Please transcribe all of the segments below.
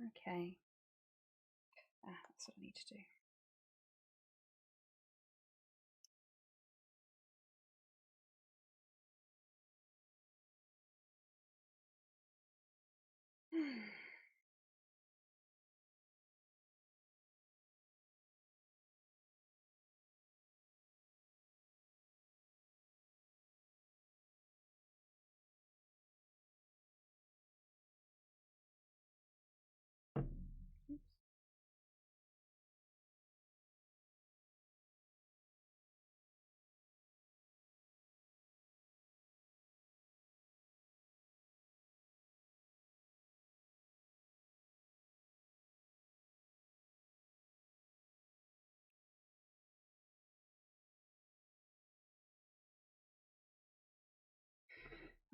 Okay. That's what I need to do.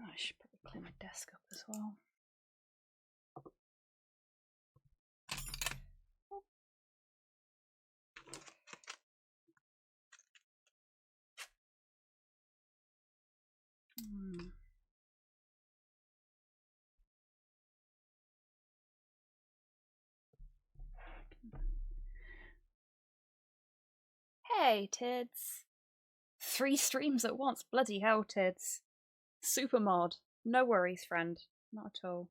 Oh, I should probably clean my desk up as well. Hey, Tids. 3 streams at once. Bloody hell, Tids. Super mod. No worries, friend. Not at all.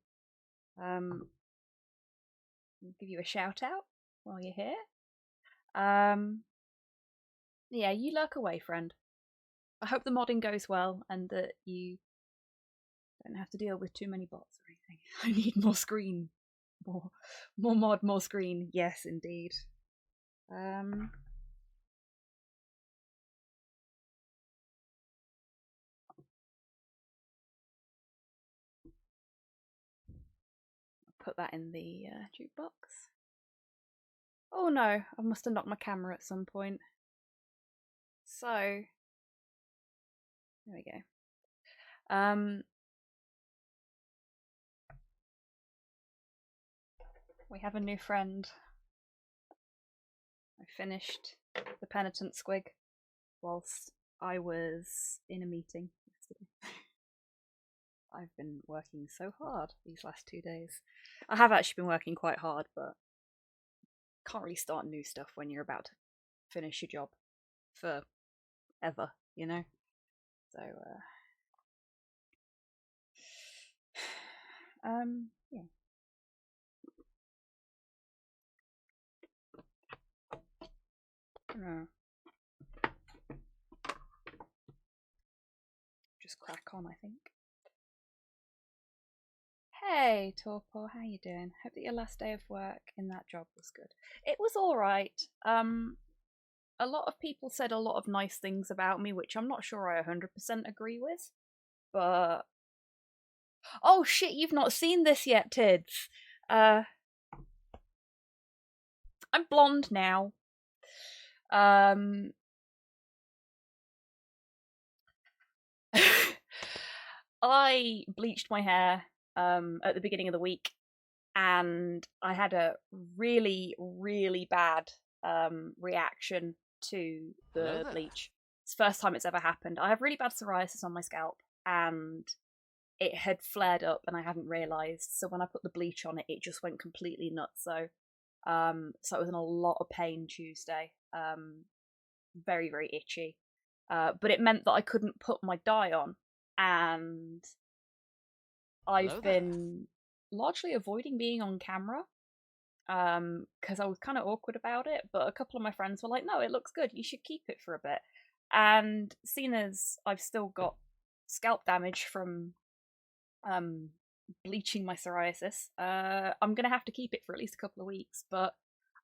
I'll give you a shout out while you're here. Yeah, you lurk away, friend. I hope the modding goes well and that you don't have to deal with too many bots or anything. I need more screen. More mod, more screen. Yes, indeed. I'll put that in the jukebox. Oh no, I must have knocked my camera at some point. So, there we go. We have a new friend. I finished the Penitent Squig whilst I was in a meeting yesterday. I've been working so hard these last 2 days. I have actually been working quite hard, but can't really start new stuff when you're about to finish your job for ever, you know? So, yeah. Just crack on, I think. Hey, Torpor, how you doing? Hope that your last day of work in that job was good. It was alright. A lot of people said a lot of nice things about me, which I'm not sure I 100% agree with, but... Oh shit, you've not seen this yet, Tids! I'm blonde now. I bleached my hair at the beginning of the week, and I had a really, really bad reaction to the bleach. It's the first time it's ever happened. I have really bad psoriasis on my scalp, and it had flared up, and I hadn't realised. So when I put the bleach on it, it just went completely nuts. So I was in a lot of pain Tuesday. Very, very itchy. But it meant that I couldn't put my dye on, and I've been largely avoiding being on camera because I was kind of awkward about it. But a couple of my friends were like, "No, it looks good. You should keep it for a bit." And seeing as I've still got scalp damage from bleaching my psoriasis, I'm gonna have to keep it for at least a couple of weeks. But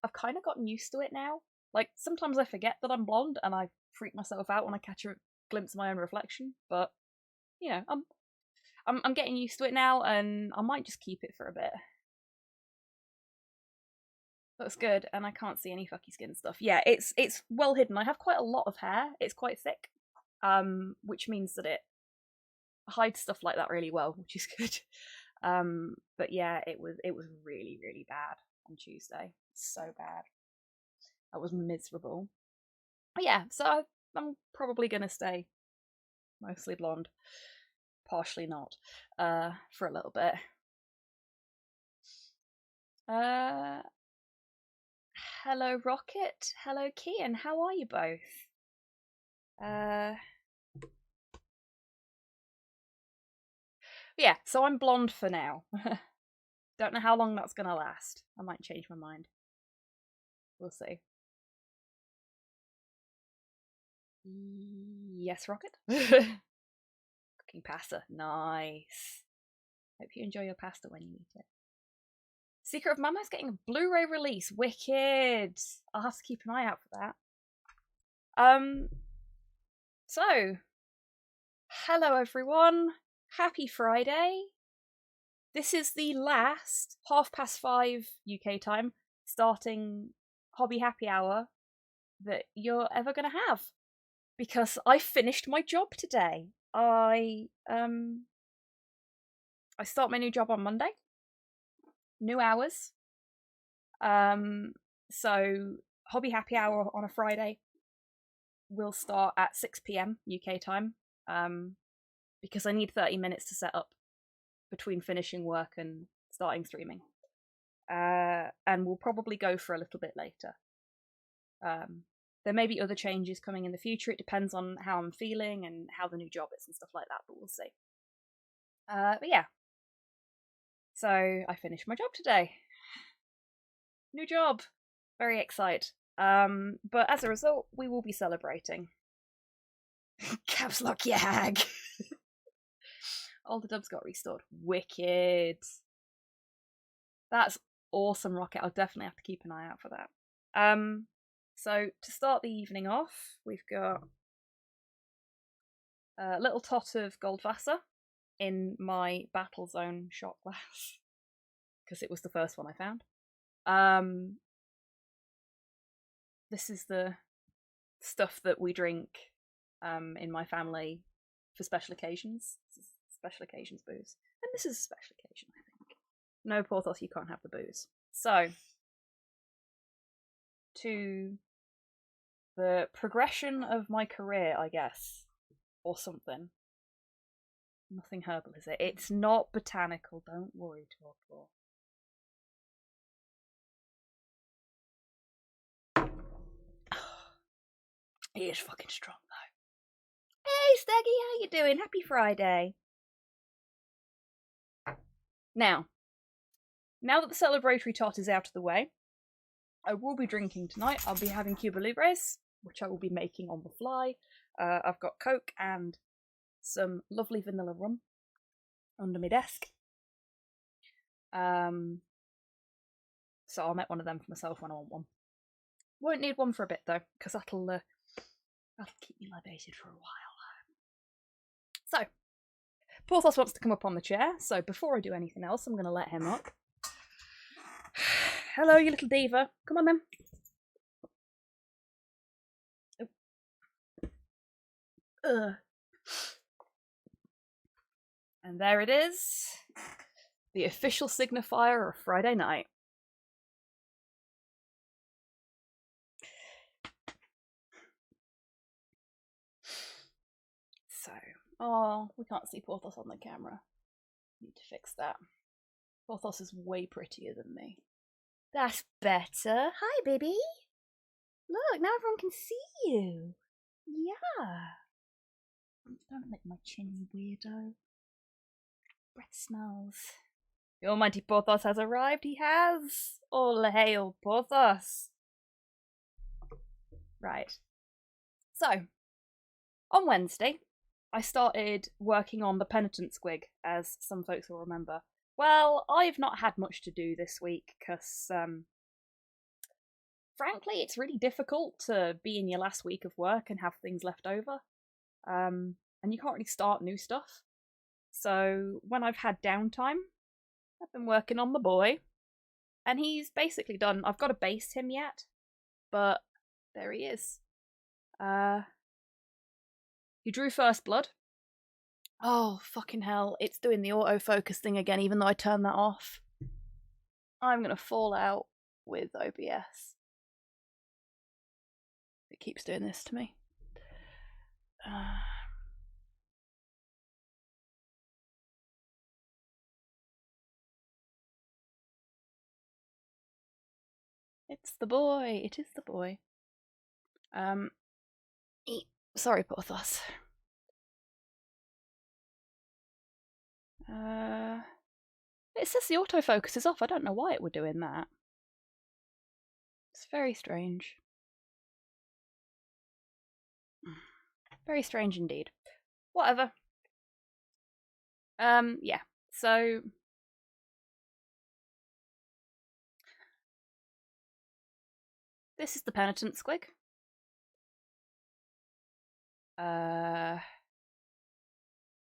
I've kind of gotten used to it now. Like sometimes I forget that I'm blonde and I freak myself out when I catch a glimpse of my own reflection. But you know, I'm getting used to it now, and I might just keep it for a bit. Looks good, and I can't see any fucky skin stuff. Yeah, it's well hidden. I have quite a lot of hair. It's quite thick, which means that it hides stuff like that really well, which is good. But yeah, it was really, really bad on Tuesday. So bad. I was miserable. But yeah, so I'm probably gonna stay mostly blonde, partially not, for a little bit. Uh, hello, Rocket. Hello, Kian. How are you both? Yeah, so I'm blonde for now. Don't know how long that's gonna last. I might change my mind. We'll see. Yes, Rocket? Cooking pasta. Nice. Hope you enjoy your pasta when you eat it. Secret of Mama's getting a Blu-ray release. Wicked. I'll have to keep an eye out for that. So, hello everyone. Happy Friday. This is the last 5:30 UK time starting hobby happy hour that you're ever going to have, because I finished my job today. I start my new job on Monday. New hours. So hobby happy hour on a Friday will start at 6 p.m. UK time. Because I need 30 minutes to set up between finishing work and starting streaming. And we'll probably go for a little bit later. There may be other changes coming in the future. It depends on how I'm feeling and how the new job is and stuff like that, but we'll see. But yeah. So I finished my job today. New job. Very excited. But as a result, we will be celebrating. Caps lock yag. All the dubs got restored. Wicked. That's awesome, Rocket. I'll definitely have to keep an eye out for that. So to start the evening off, we've got a little tot of Goldwasser in my Battle Zone shot glass, because it was the first one I found. This is the stuff that we drink in my family for special occasions. This is special occasions booze. And this is a special occasion, I think. No, Porthos, you can't have the booze. So, to the progression of my career, I guess, or something. Nothing herbal, is it? It's not botanical, don't worry, Torpor. He is fucking strong, though. Hey, Steggy, how you doing? Happy Friday. Now that the celebratory tot is out of the way, I will be drinking tonight. I'll be having Cuba Libres, which I will be making on the fly. I've got Coke and some lovely vanilla rum under my desk. So I'll make one of them for myself when I want one. Won't need one for a bit though, because that'll keep me libated for a while. So, Porthos wants to come up on the chair, so before I do anything else, I'm going to let him up. Hello, you little diva. Come on then. Ugh. And there it is. The official signifier of Friday night. So, oh, we can't see Porthos on the camera. Need to fix that. Porthos is way prettier than me. That's better. Hi, baby. Look, now everyone can see you. Yeah. Don't lick my chin, you weirdo. Breath smells. The almighty Porthos has arrived. He has. All hail Porthos. Right. So, on Wednesday, I started working on the Penitent Squig, as some folks will remember. Well, I've not had much to do this week, because, frankly, it's really difficult to be in your last week of work and have things left over. And you can't really start new stuff. So, when I've had downtime, I've been working on the boy, and he's basically done. I've got to base him yet, but there he is. He drew first blood. Oh, fucking hell. It's doing the autofocus thing again, even though I turned that off. I'm gonna fall out with OBS. It keeps doing this to me. It's the boy. It is the boy. Sorry, Porthos. It says the autofocus is off. I don't know why it were doing that. It's very strange. Very strange indeed. Whatever. Yeah. So this is the Penitent Squig.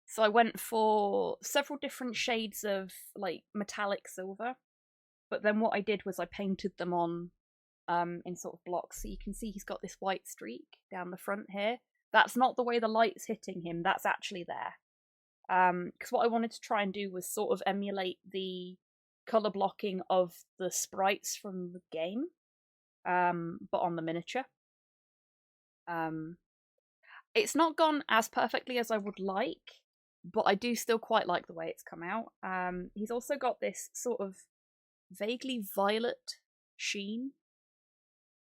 So I went for several different shades of like metallic silver, but then what I did was I painted them on in sort of blocks. So you can see he's got this white streak down the front here. That's not the way the light's hitting him, that's actually there. Because what I wanted to try and do was sort of emulate the colour blocking of the sprites from the game, but on the miniature. It's not gone as perfectly as I would like, but I do still quite like the way it's come out. He's also got this sort of vaguely violet sheen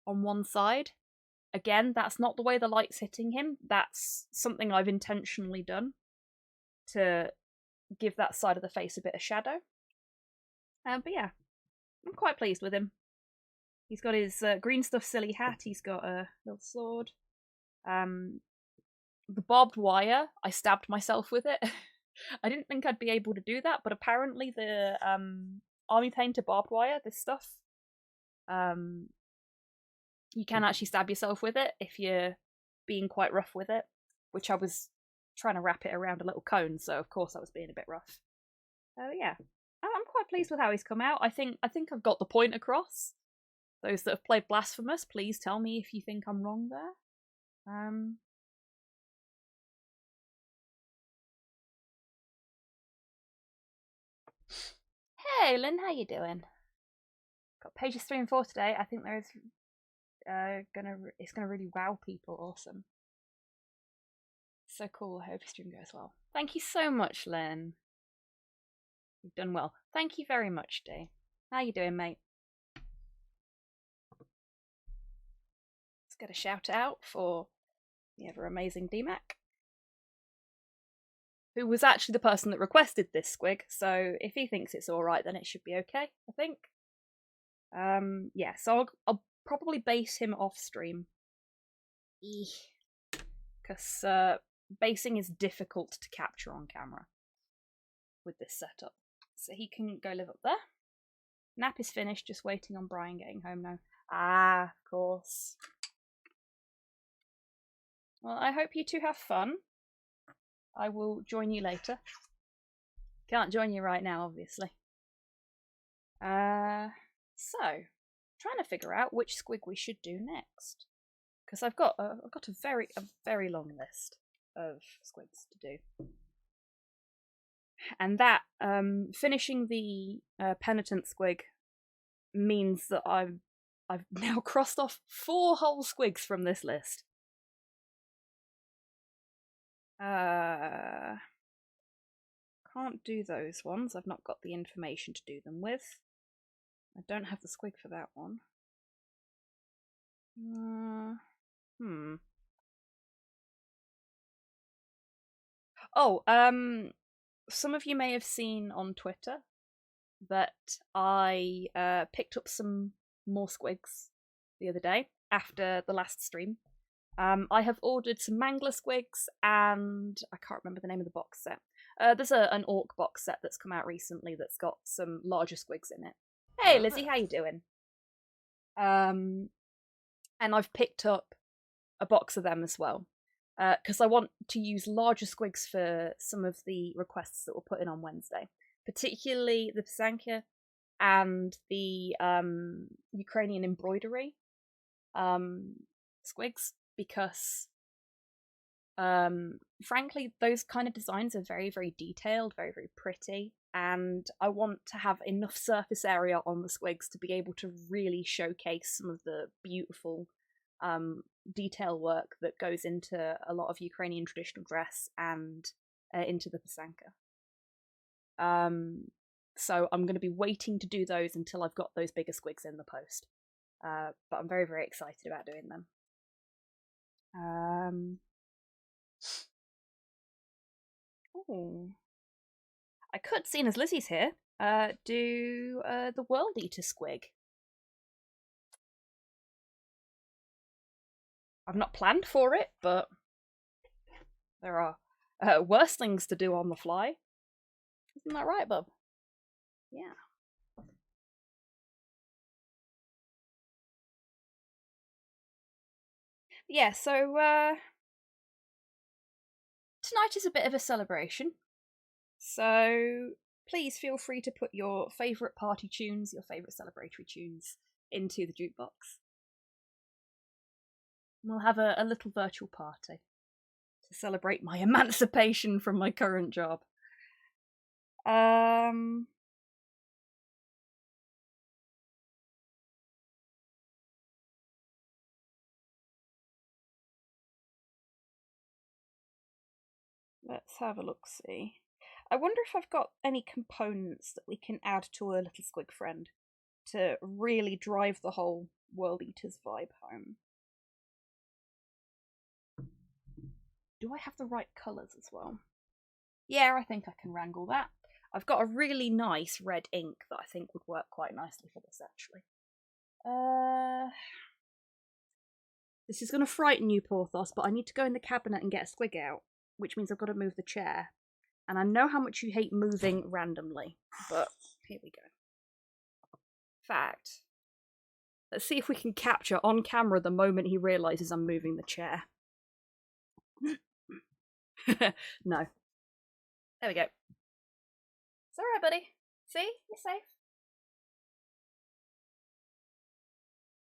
on one side. Again, that's not the way the light's hitting him. That's something I've intentionally done to give that side of the face a bit of shadow. But yeah, I'm quite pleased with him. He's got his green stuff silly hat. He's got a little sword. The barbed wire, I stabbed myself with it. I didn't think I'd be able to do that, but apparently the army painter barbed wire, this stuff, you can actually stab yourself with it if you're being quite rough with it, which I was trying to wrap it around a little cone, so of course I was being a bit rough. Yeah, I'm quite pleased with how he's come out. I think I've got the point across. Those that have played Blasphemous, please tell me if you think I'm wrong there. Hey, Lynn, how you doing? Got pages 3 and 4 today. I think there is it's gonna really wow people. Awesome. So cool. I hope your stream goes well. Thank you so much, Lynn. You've done well. Thank you very much, Dee. How you doing, mate? Let's get a shout out for the ever amazing DMAC, who was actually the person that requested this squig, so if he thinks it's alright, then it should be okay, I think. Yeah, so I'll probably base him off stream. Because basing is difficult to capture on camera with this setup. So he can go live up there. Nap is finished, just waiting on Brian getting home now. Ah, of course. Well, I hope you two have fun. I will join you later. Can't join you right now, obviously. So, trying to figure out which squig we should do next, because I've got a very long list of squigs to do, and that finishing the Penitent Squig means that I've now crossed off 4 whole squigs from this list. Can't do those ones. I've not got the information to do them with. I don't have the squig for that one. Oh, some of you may have seen on Twitter that I picked up some more squigs the other day after the last stream. I have ordered some Mangler squigs, and I can't remember the name of the box set. There's an Orc box set that's come out recently that's got some larger squigs in it. Hey Lizzie, how you doing? And I've picked up a box of them as well, because I want to use larger squigs for some of the requests that were put in on Wednesday, particularly the Pysanka and the Ukrainian embroidery squigs, because frankly those kind of designs are very, very detailed, very, very pretty, and I want to have enough surface area on the squigs to be able to really showcase some of the beautiful detail work that goes into a lot of Ukrainian traditional dress and into the Pysanka. So I'm going to be waiting to do those until I've got those bigger squigs in the post. but I'm very, very excited about doing them. Ooh. I could, seeing as Lizzie's here, do the World Eater Squig. I've not planned for it, but there are worse things to do on the fly. Isn't that right, bub? Yeah. Yeah, so tonight is a bit of a celebration. So please feel free to put your favourite party tunes, your favourite celebratory tunes into the jukebox. We'll have a little virtual party to celebrate my emancipation from my current job. Let's have a look-see. I wonder if I've got any components that we can add to a little squig friend to really drive the whole World Eaters vibe home. Do I have the right colours as well? Yeah, I think I can wrangle that. I've got a really nice red ink that I think would work quite nicely for this, actually. This is going to frighten you, Porthos, but I need to go in the cabinet and get a squig out, which means I've got to move the chair. And I know how much you hate moving randomly, but here we go. Fact. Let's see if we can capture on camera the moment he realises I'm moving the chair. No. There we go. It's alright, buddy. See? You're safe.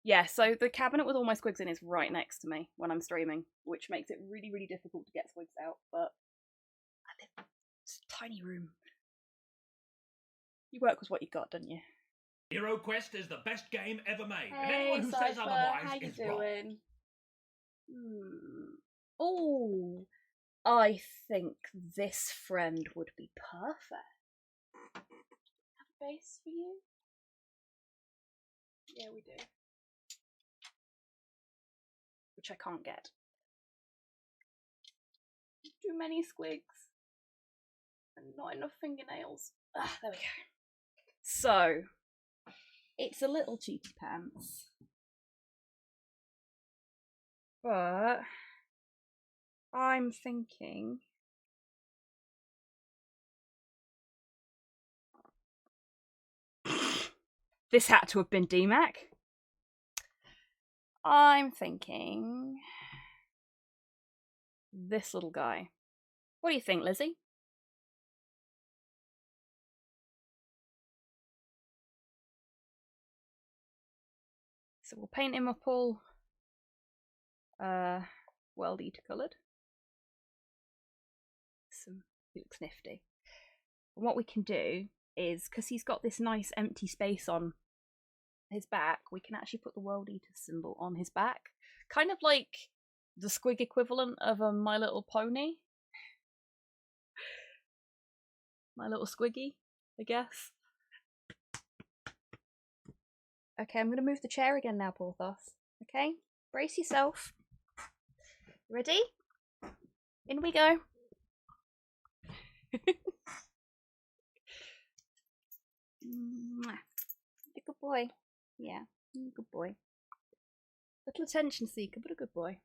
Yeah, so the cabinet with all my squigs in is right next to me when I'm streaming, which makes it really, really difficult to get squigs out, but I live in this tiny room. You work with what you got, don't you? Hero Quest is the best game ever made, Hey, and anyone who says otherwise is wrong. Oh, I think this friend would be perfect. Have a base for you? Yeah, we do. Which I can't get. Too many squigs. And not enough fingernails. There we go. So, it's a little cheeky pants. But I'm thinking this had to have been DMAC. I'm thinking this little guy. What do you think, Lizzie? So we'll paint him up all World Eater coloured. He looks nifty. And what we can do is, because he's got this nice empty space on his back, we can actually put the World Eater symbol on his back. Kind of like the squig equivalent of a My Little Pony. My Little Squiggy, I guess. Okay, I'm going to move the chair again now, Porthos. Okay, brace yourself. Ready? In we go. A good boy. Yeah, good boy. Little attention seeker, but a good boy.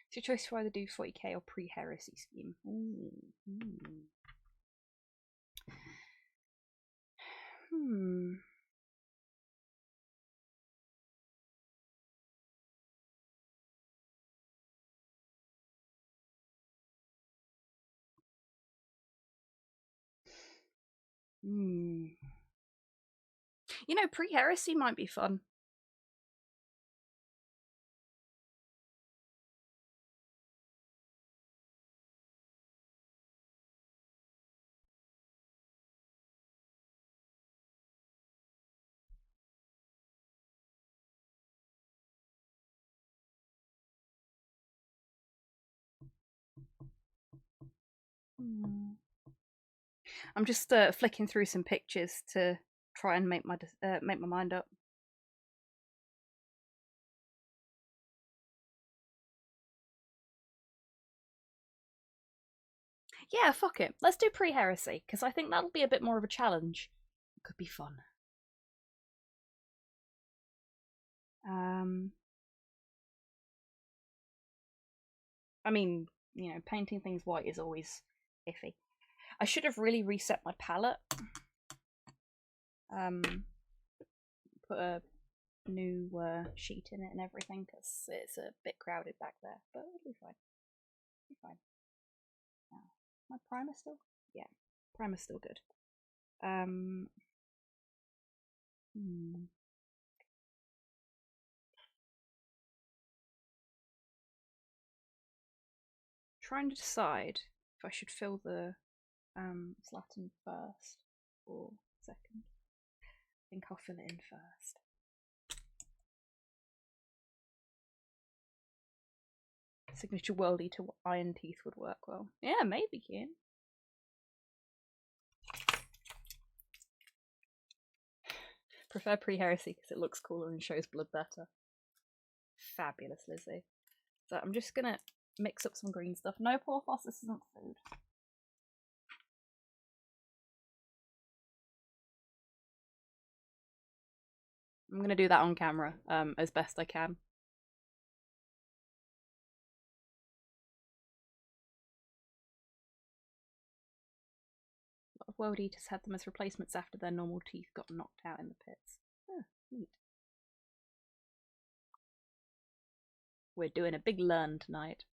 It's your choice to either do 40k or pre-heresy scheme. You know, pre-heresy might be fun. I'm just flicking through some pictures to try and make my mind up. Yeah, fuck it. Let's do pre-heresy, because I think that'll be a bit more of a challenge. It could be fun. I mean, you know, painting things white is always iffy. I should have really reset my palette. Put a new sheet in it and everything, because it's a bit crowded back there, but it'll be fine. It'll be fine. My primer still? Yeah, primer's still good. Trying to decide if I should fill the slatin first or second. I think I'll fill it in first. Signature worldy to iron teeth would work well. Yeah, maybe, Kian. Prefer pre-heresy because it looks cooler and shows blood better. Fabulous, Lizzie. So I'm just gonna mix up some green stuff. No, Porthos, this isn't food. I'm gonna do that on camera, as best I can. A lot of world eaters had them as replacements after their normal teeth got knocked out in the pits. Oh, neat. We're doing a big learn tonight.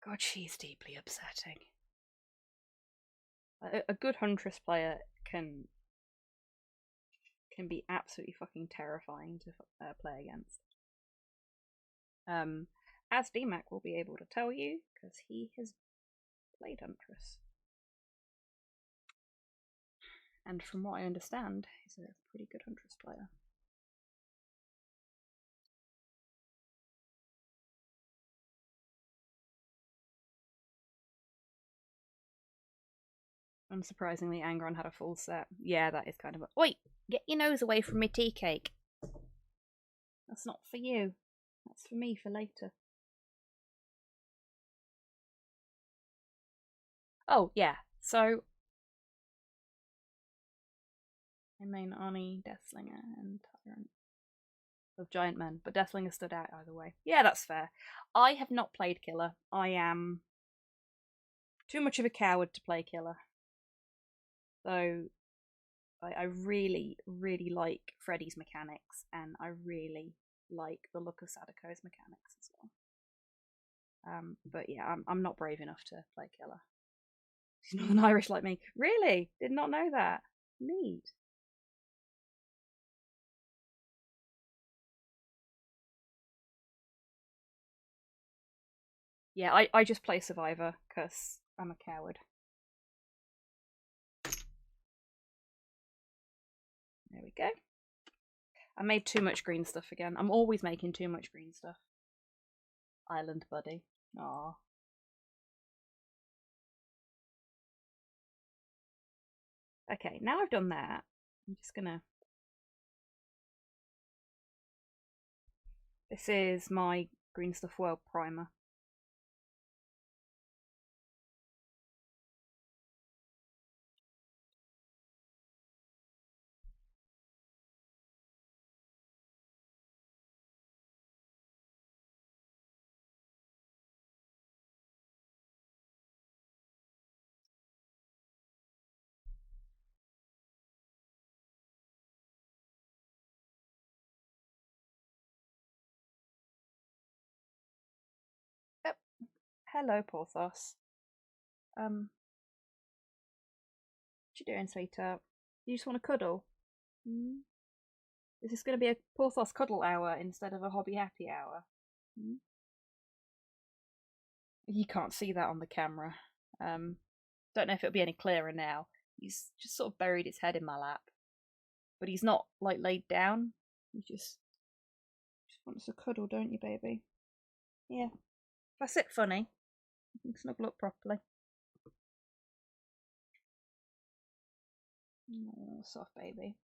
God, she's deeply upsetting. A good Huntress player can be absolutely fucking terrifying to play against. As DMAC will be able to tell you, because he has played Huntress. And from what I understand, he's a pretty good Huntress player. Unsurprisingly, Angron had a full set. Yeah, that is kind of a... Wait! Get your nose away from me tea cake. That's not for you. That's for me for later. Oh, yeah. So... I main Arnie, Deathslinger, and Tyrant of Giant Men, but Deathslinger stood out either way. Yeah, that's fair. I have not played Killer. I am too much of a coward to play Killer. So I really, really like Freddy's mechanics, and I really like the look of Sadako's mechanics as well. But yeah, I'm not brave enough to play Killer. She's Northern Irish like me. Really? Did not know that. Neat. Yeah, I just play Survivor because I'm a coward. There we go. I made too much green stuff again. I'm always making too much green stuff. Island buddy. Aww. Okay, now I've done that, I'm just gonna... This is my Green Stuff World primer. Oh, hello, Porthos. What you doing, sweetheart? You just want to cuddle? Hmm? Is this going to be a Porthos cuddle hour instead of a hobby happy hour? Hmm? You can't see that on the camera. Don't know if it'll be any clearer now. He's just sort of buried his head in my lap. But he's not, like, laid down. He just wants a cuddle, don't you, baby? Yeah. That's it, funny. You can snuggle up properly. Oh, soft baby.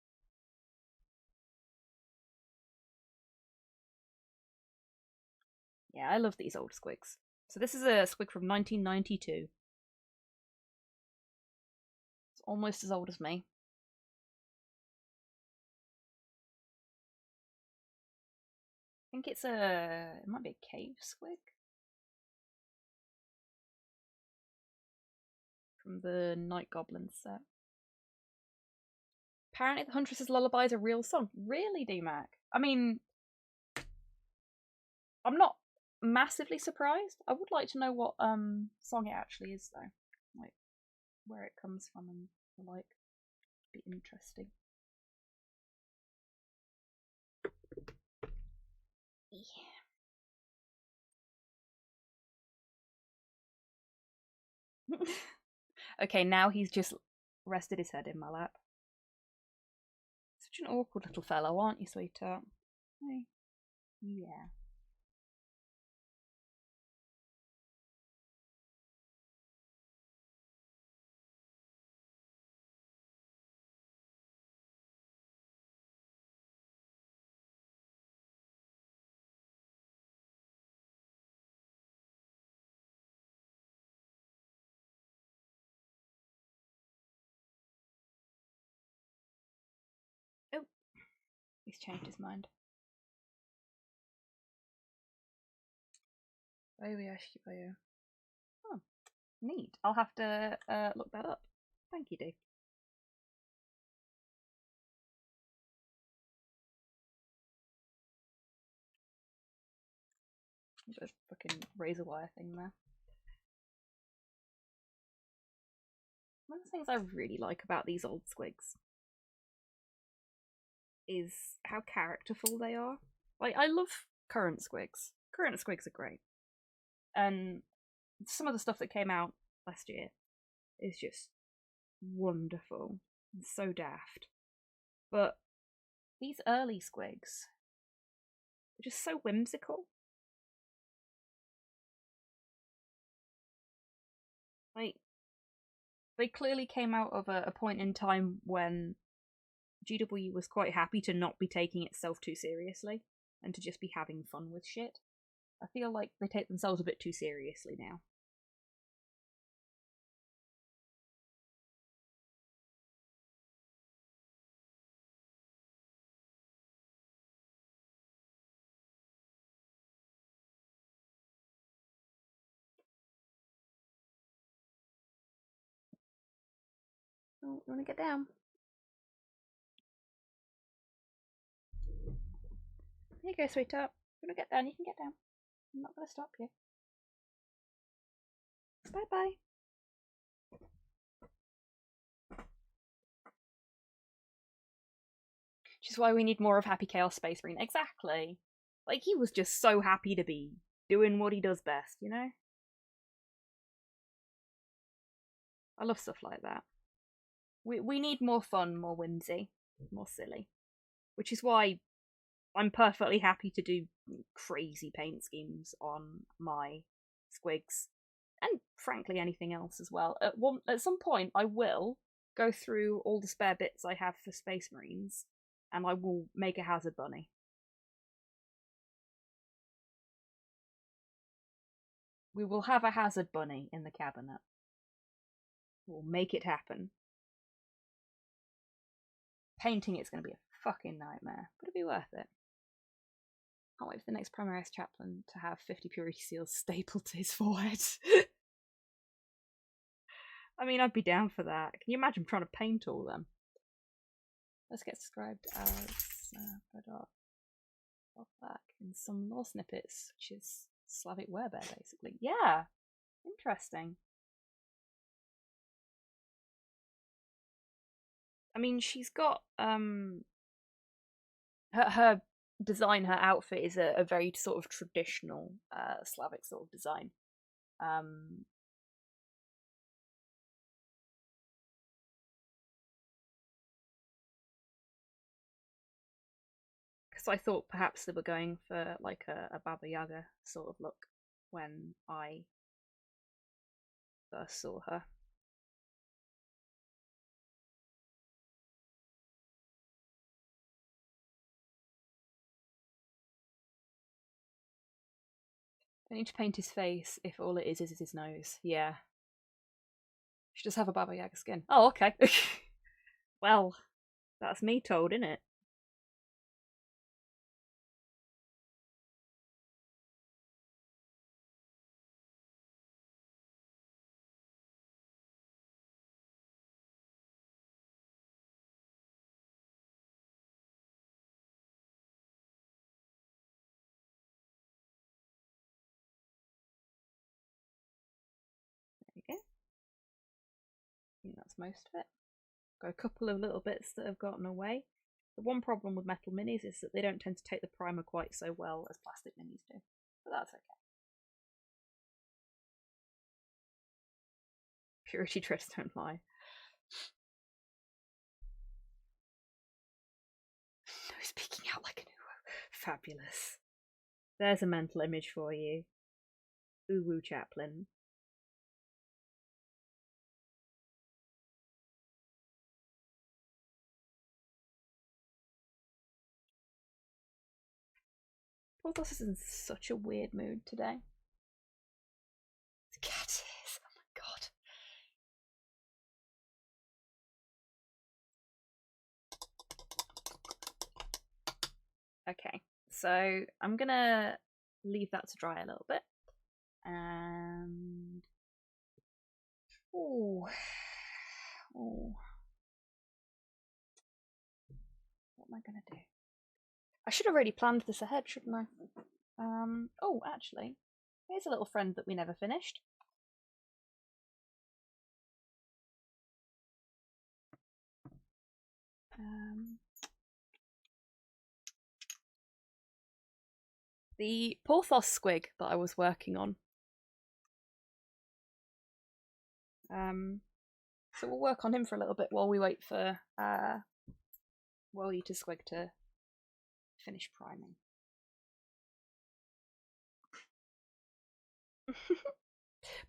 Yeah, I love these old squigs. So this is a squig from 1992. It's almost as old as me. I think it might be a cave squig. From the Night Goblin set. Apparently the Huntress's Lullaby is a real song. Really, D-Mac? I mean, I'm not massively surprised. I would like to know what song it actually is, though. Like, where it comes from and the like. Be interesting. Yeah. Okay, now he's just rested his head in my lap. Such an awkward little fellow, aren't you, sweetheart? Hey. Yeah. Oh, he's changed his mind. Oh, neat. I'll have to look that up. Thank you, Dave. There's a fucking razor wire thing there. One of the things I really like about these old squigs is how characterful they are. Like, I love current squigs. Current squigs are great. And some of the stuff that came out last year is just wonderful and so daft. But these early squigs are just so whimsical. Like, they clearly came out of a point in time when GW was quite happy to not be taking itself too seriously and to just be having fun with shit. I feel like they take themselves a bit too seriously now. Oh, you want to get down? There you go, sweetheart. You want to get down? You can get down. I'm not going to stop you. Bye bye. Which is why we need more of Happy Chaos Space Marine. Exactly. Like, he was just so happy to be doing what he does best, you know? I love stuff like that. We need more fun, more whimsy, more silly. Which is why I'm perfectly happy to do crazy paint schemes on my squigs. And frankly anything else as well. At some point I will go through all the spare bits I have for Space Marines and I will make a hazard bunny. We will have a hazard bunny in the cabinet. We'll make it happen. Painting it's going to be a fucking nightmare, but it'll be worth it. Can't wait for the next Primaris Chaplain to have 50 purity seals stapled to his forehead. I mean, I'd be down for that. Can you imagine trying to paint all of them? Let's get described as back in some lore snippets, which is Slavic werebear, basically. Yeah, interesting. I mean, she's got her design, her outfit is a very sort of traditional Slavic sort of design. Because I thought perhaps they were going for like a Baba Yaga sort of look when I first saw her. I need to paint his face if all it is his nose. Yeah. She does have a Baba Yaga skin. Oh, okay. Well, that's me told, innit? There you go. I think that's most of it. Got a couple of little bits that have gotten away. The one problem with metal minis is that they don't tend to take the primer quite so well as plastic minis do. But that's okay. Purity drifts don't lie. No, speaking out like an uwu. Fabulous. There's a mental image for you. Uwu Chaplain. Porthos is in such a weird mood today. The cat is. Oh my god. Okay, so I'm gonna leave that to dry a little bit. And oh, what am I gonna do? I should have already planned this ahead, shouldn't I? Oh, actually, here's a little friend that we never finished. The Porthos Squig that I was working on. So we'll work on him for a little bit while we wait for Eater Squig to finish priming.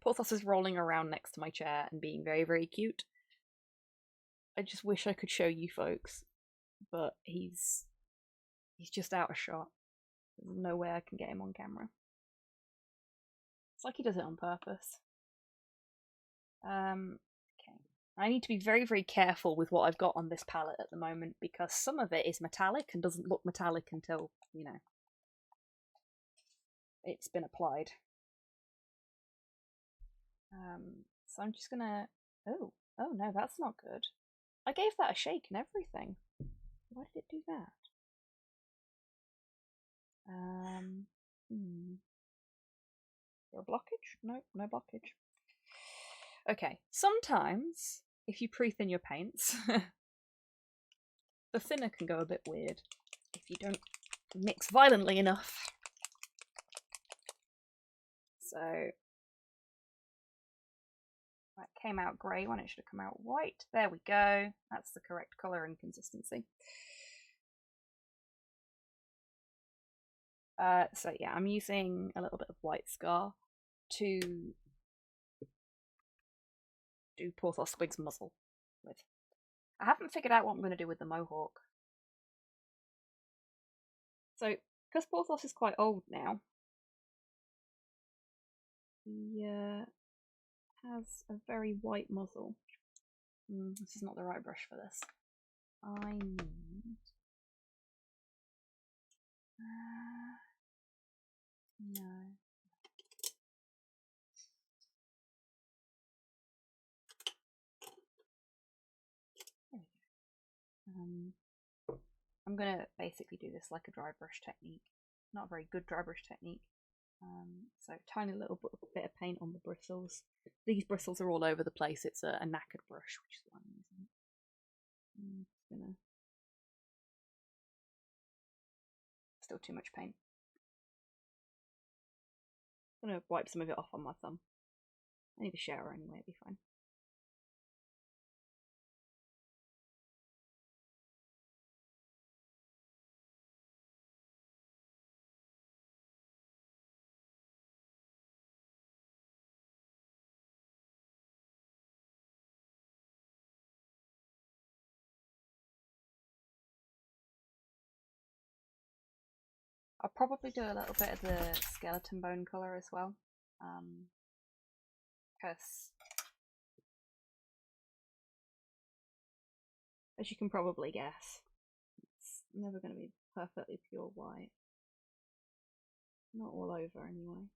Porthos is rolling around next to my chair and being very, very cute. I just wish I could show you folks, but he's just out of shot. There's no way I can get him on camera. It's like he does it on purpose. Okay. I need to be very, very careful with what I've got on this palette at the moment because some of it is metallic and doesn't look metallic until, you know, it's been applied. So I'm just gonna... Oh no, that's not good. I gave that a shake and everything. Why did it do that? Is there a blockage? No, no blockage. Okay, sometimes if you pre-thin your paints, the thinner can go a bit weird if you don't mix violently enough. So that came out grey when it should have come out white. There we go. That's the correct colour and consistency. So yeah, I'm using a little bit of white scar to do Porthos Squig's muzzle with. I haven't figured out what I'm going to do with the mohawk. So, because Porthos is quite old now, he has a very white muzzle. This is not the right brush for this. I need... no. There we go. I'm going to basically do this like a dry brush technique. Not a very good dry brush technique. So tiny little bit of paint on the bristles. These bristles are all over the place. It's a knackered brush, which is what I'm using. I'm just gonna... Still too much paint. I'm gonna wipe some of it off on my thumb. I need a shower anyway, it'll be fine. I'll probably do a little bit of the skeleton bone colour as well. Because as you can probably guess, it's never going to be perfectly pure white. Not all over anyway.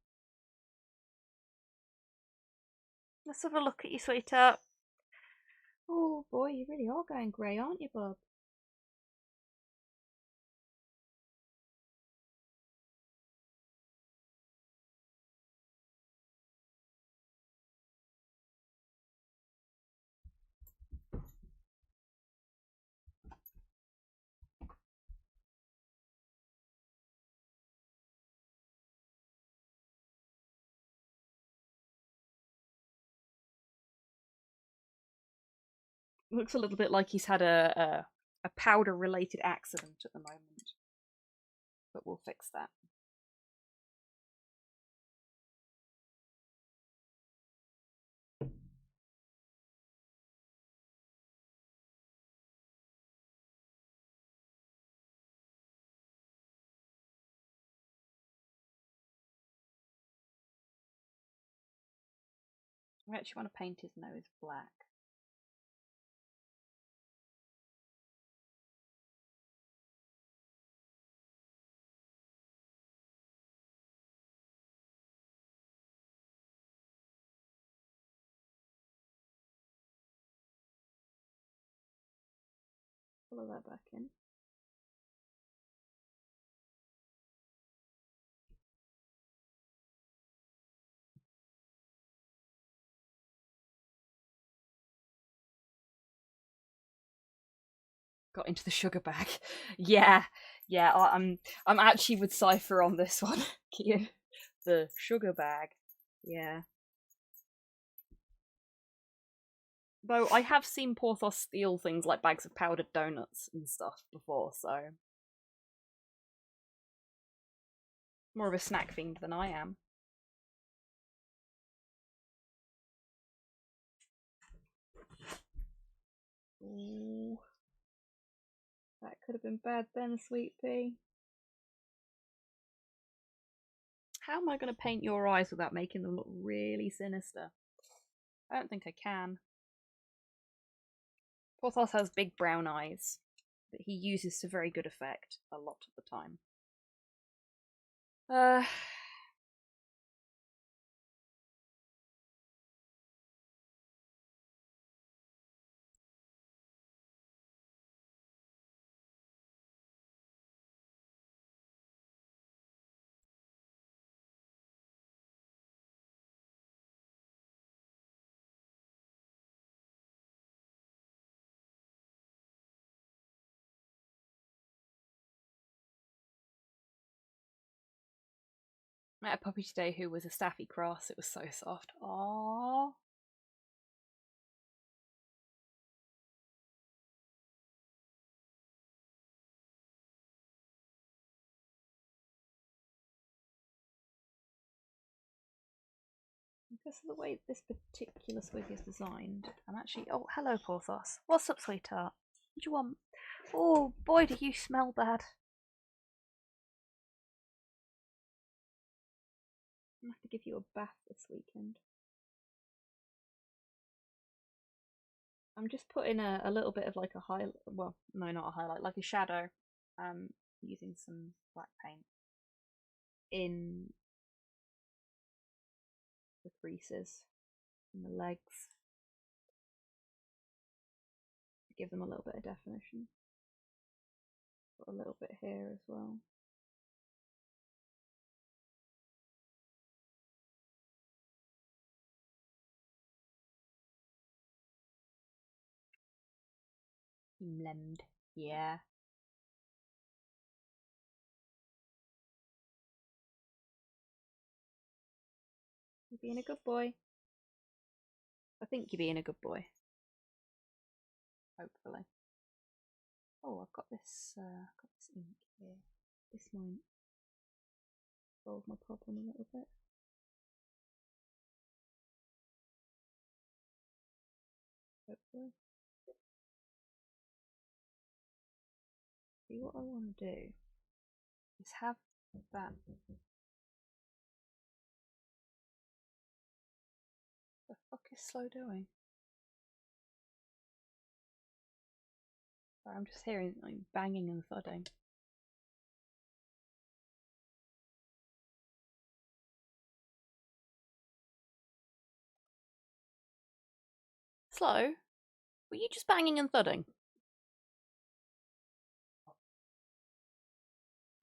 Let's have a look at you, sweetheart. Oh boy, you really are going grey, aren't you, bub? Looks a little bit like he's had a powder-related accident at the moment. But we'll fix that. I actually want to paint his nose black. Follow that back in. Got into the sugar bag. Yeah, I'm actually with Cypher on this one. The sugar bag. Yeah. Though I have seen Porthos steal things like bags of powdered donuts and stuff before, so more of a snack fiend than I am. Ooh. That could have been bad then, sweet pea. How am I going to paint your eyes without making them look really sinister? I don't think I can. Porthos has big brown eyes that he uses to very good effect a lot of the time. Met a puppy today who was a Staffy Cross. It was so soft. Aww. Because of the way this particular Squig is designed, I'm actually... Oh, hello, Porthos. What's up, sweetheart? What do you want? Oh, boy, do you smell bad. I'm going to have to give you a bath this weekend. I'm just putting a little bit of like a highlight, well, no, not a highlight, like a shadow, using some black paint in the creases and the legs to give them a little bit of definition. Got a little bit here as well. Lemmed, yeah. You're being a good boy. I think you're being a good boy. Hopefully. Oh, I've got this ink here. This might solve my problem a little bit. Hopefully. See, what I want to do is have That. The fuck is slow doing? Sorry, I'm just hearing like banging and thudding. Slow? Were you just banging and thudding?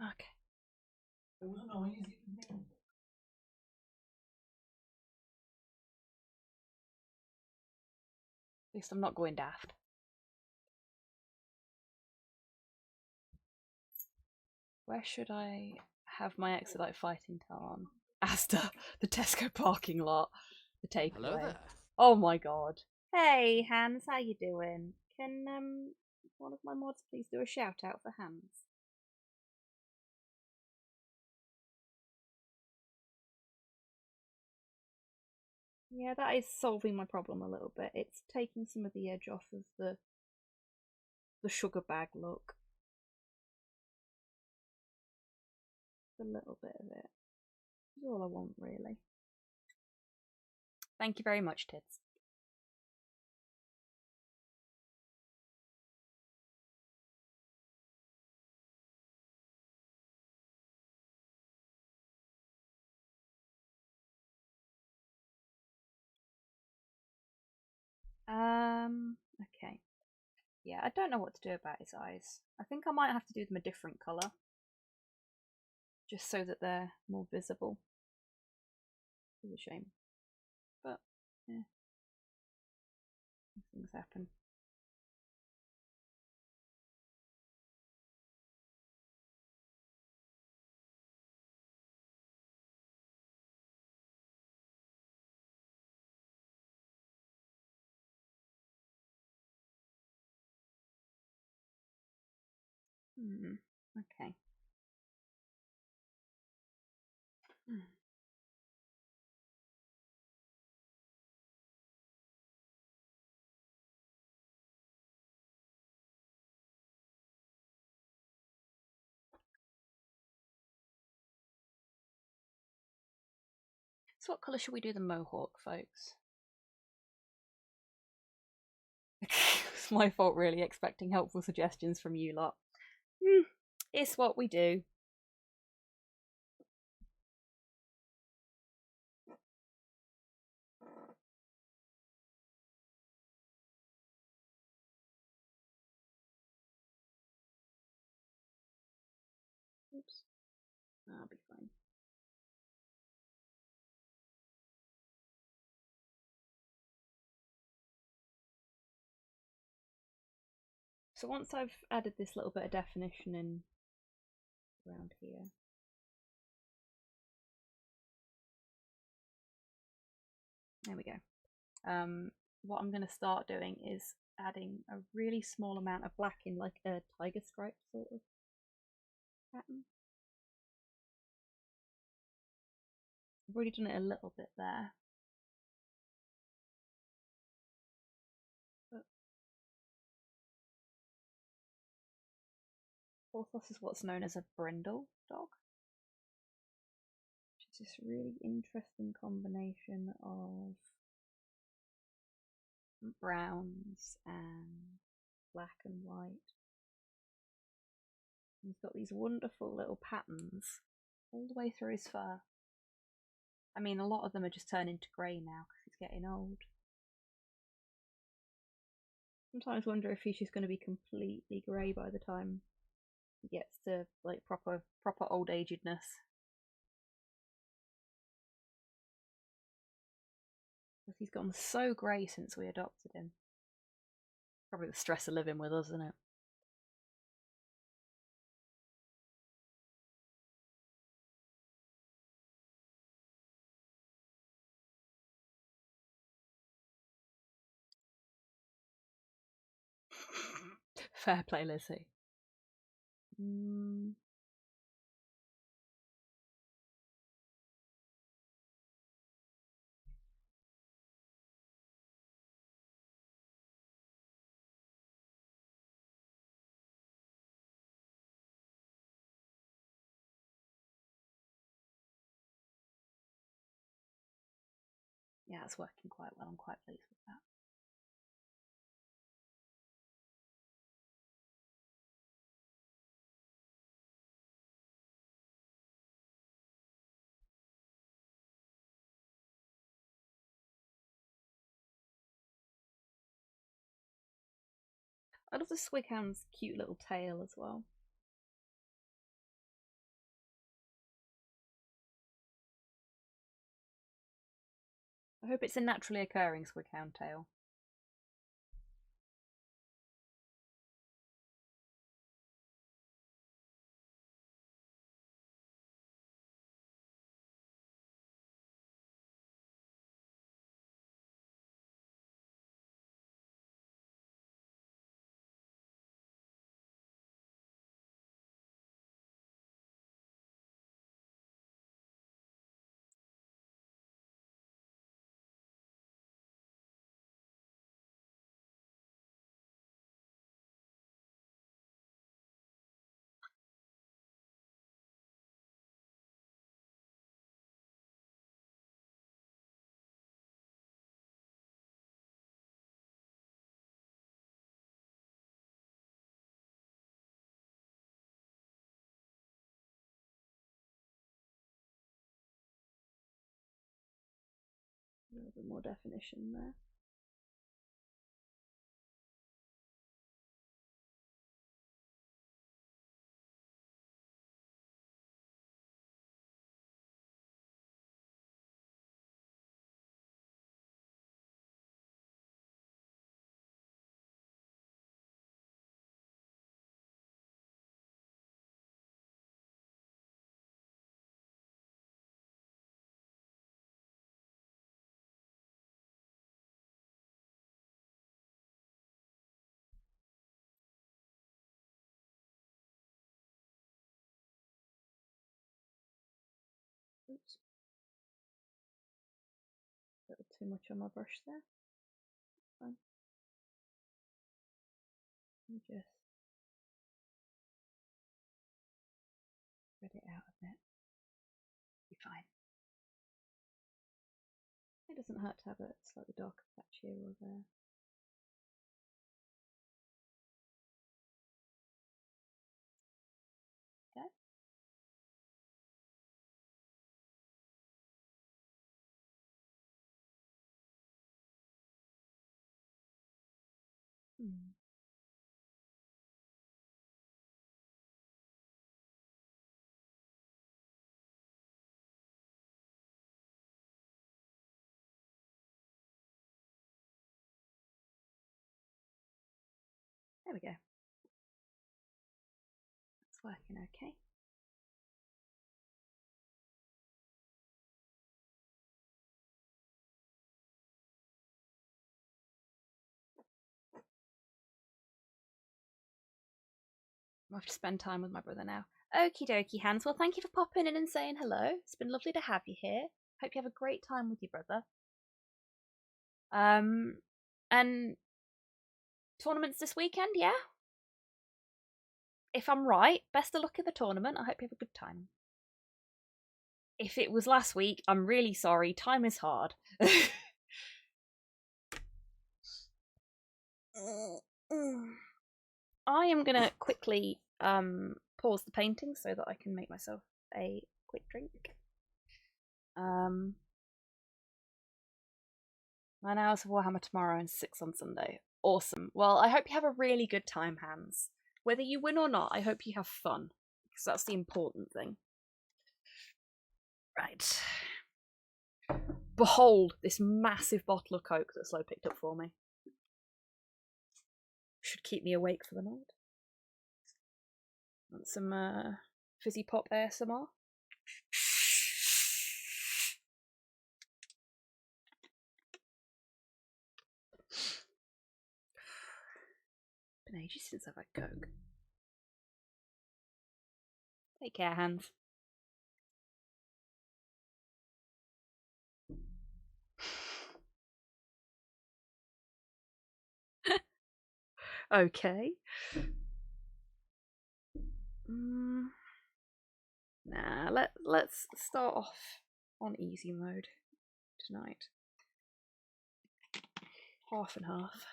Okay. There was a noise. At least I'm not going daft. Where should I have my Exodite fighting Tarn? Asda, the Tesco parking lot, the takeaway. Hello there. Oh my god. Hey Hans, how you doing? Can one of my mods please do a shout out for Hans? Yeah, that is solving my problem a little bit. It's taking some of the edge off of the sugar bag look. A little bit of it. That's all I want, really. Thank you very much, Tits. Okay. Yeah, I don't know what to do about his eyes. I think I might have to do them a different colour. Just so that they're more visible. It's a shame. But, yeah. Things happen. Okay. So what colour should we do the mohawk, folks? It's my fault, really, expecting helpful suggestions from you lot. It's what we do. Oops. I'll be fine. So once I've added this little bit of definition in around here, there we go. What I'm going to start doing is adding a really small amount of black in like a tiger stripe sort of pattern. I've already done it a little bit there. But Porthos is what's known as a Brindle Dog, which is this really interesting combination of browns and black and white. And he's got these wonderful little patterns all the way through his fur. I mean, a lot of them are just turning to grey now because he's getting old. Sometimes wonder if he's just going to be completely grey by the time he gets to like proper old agedness. Because he's gone so grey since we adopted him. Probably the stress of living with us, isn't it? Fair play, Lizzie. Yeah, it's working quite well. I'm quite pleased with that. I love the Swighound's cute little tail as well. I hope it's a naturally occurring Swighound tail. A little bit more definition there. Oops. A little too much on my brush there. Fine. Let me just spread it out a bit. Be fine. It doesn't hurt to have a slightly darker patch here or there. Okay. There we go. It's working okay. I have to spend time with my brother now. Okie dokie, Hans. Well, thank you for popping in and saying hello. It's been lovely to have you here. Hope you have a great time with your brother. And tournaments this weekend, yeah? If I'm right, best of luck at the tournament. I hope you have a good time. If it was last week, I'm really sorry. Time is hard. I am gonna quickly pause the painting so that I can make myself a quick drink. 9 hours of Warhammer tomorrow and 6 on Sunday. Awesome. Well, I hope you have a really good time, Hans. Whether you win or not, I hope you have fun, because that's the important thing. Right. Behold this massive bottle of Coke that Slow picked up for me. Should keep me awake for the night. Want some fizzy pop ASMR? Been ages since I've had Coke. Take care, Hans. Okay. Nah, let's start off on easy mode tonight. half and half.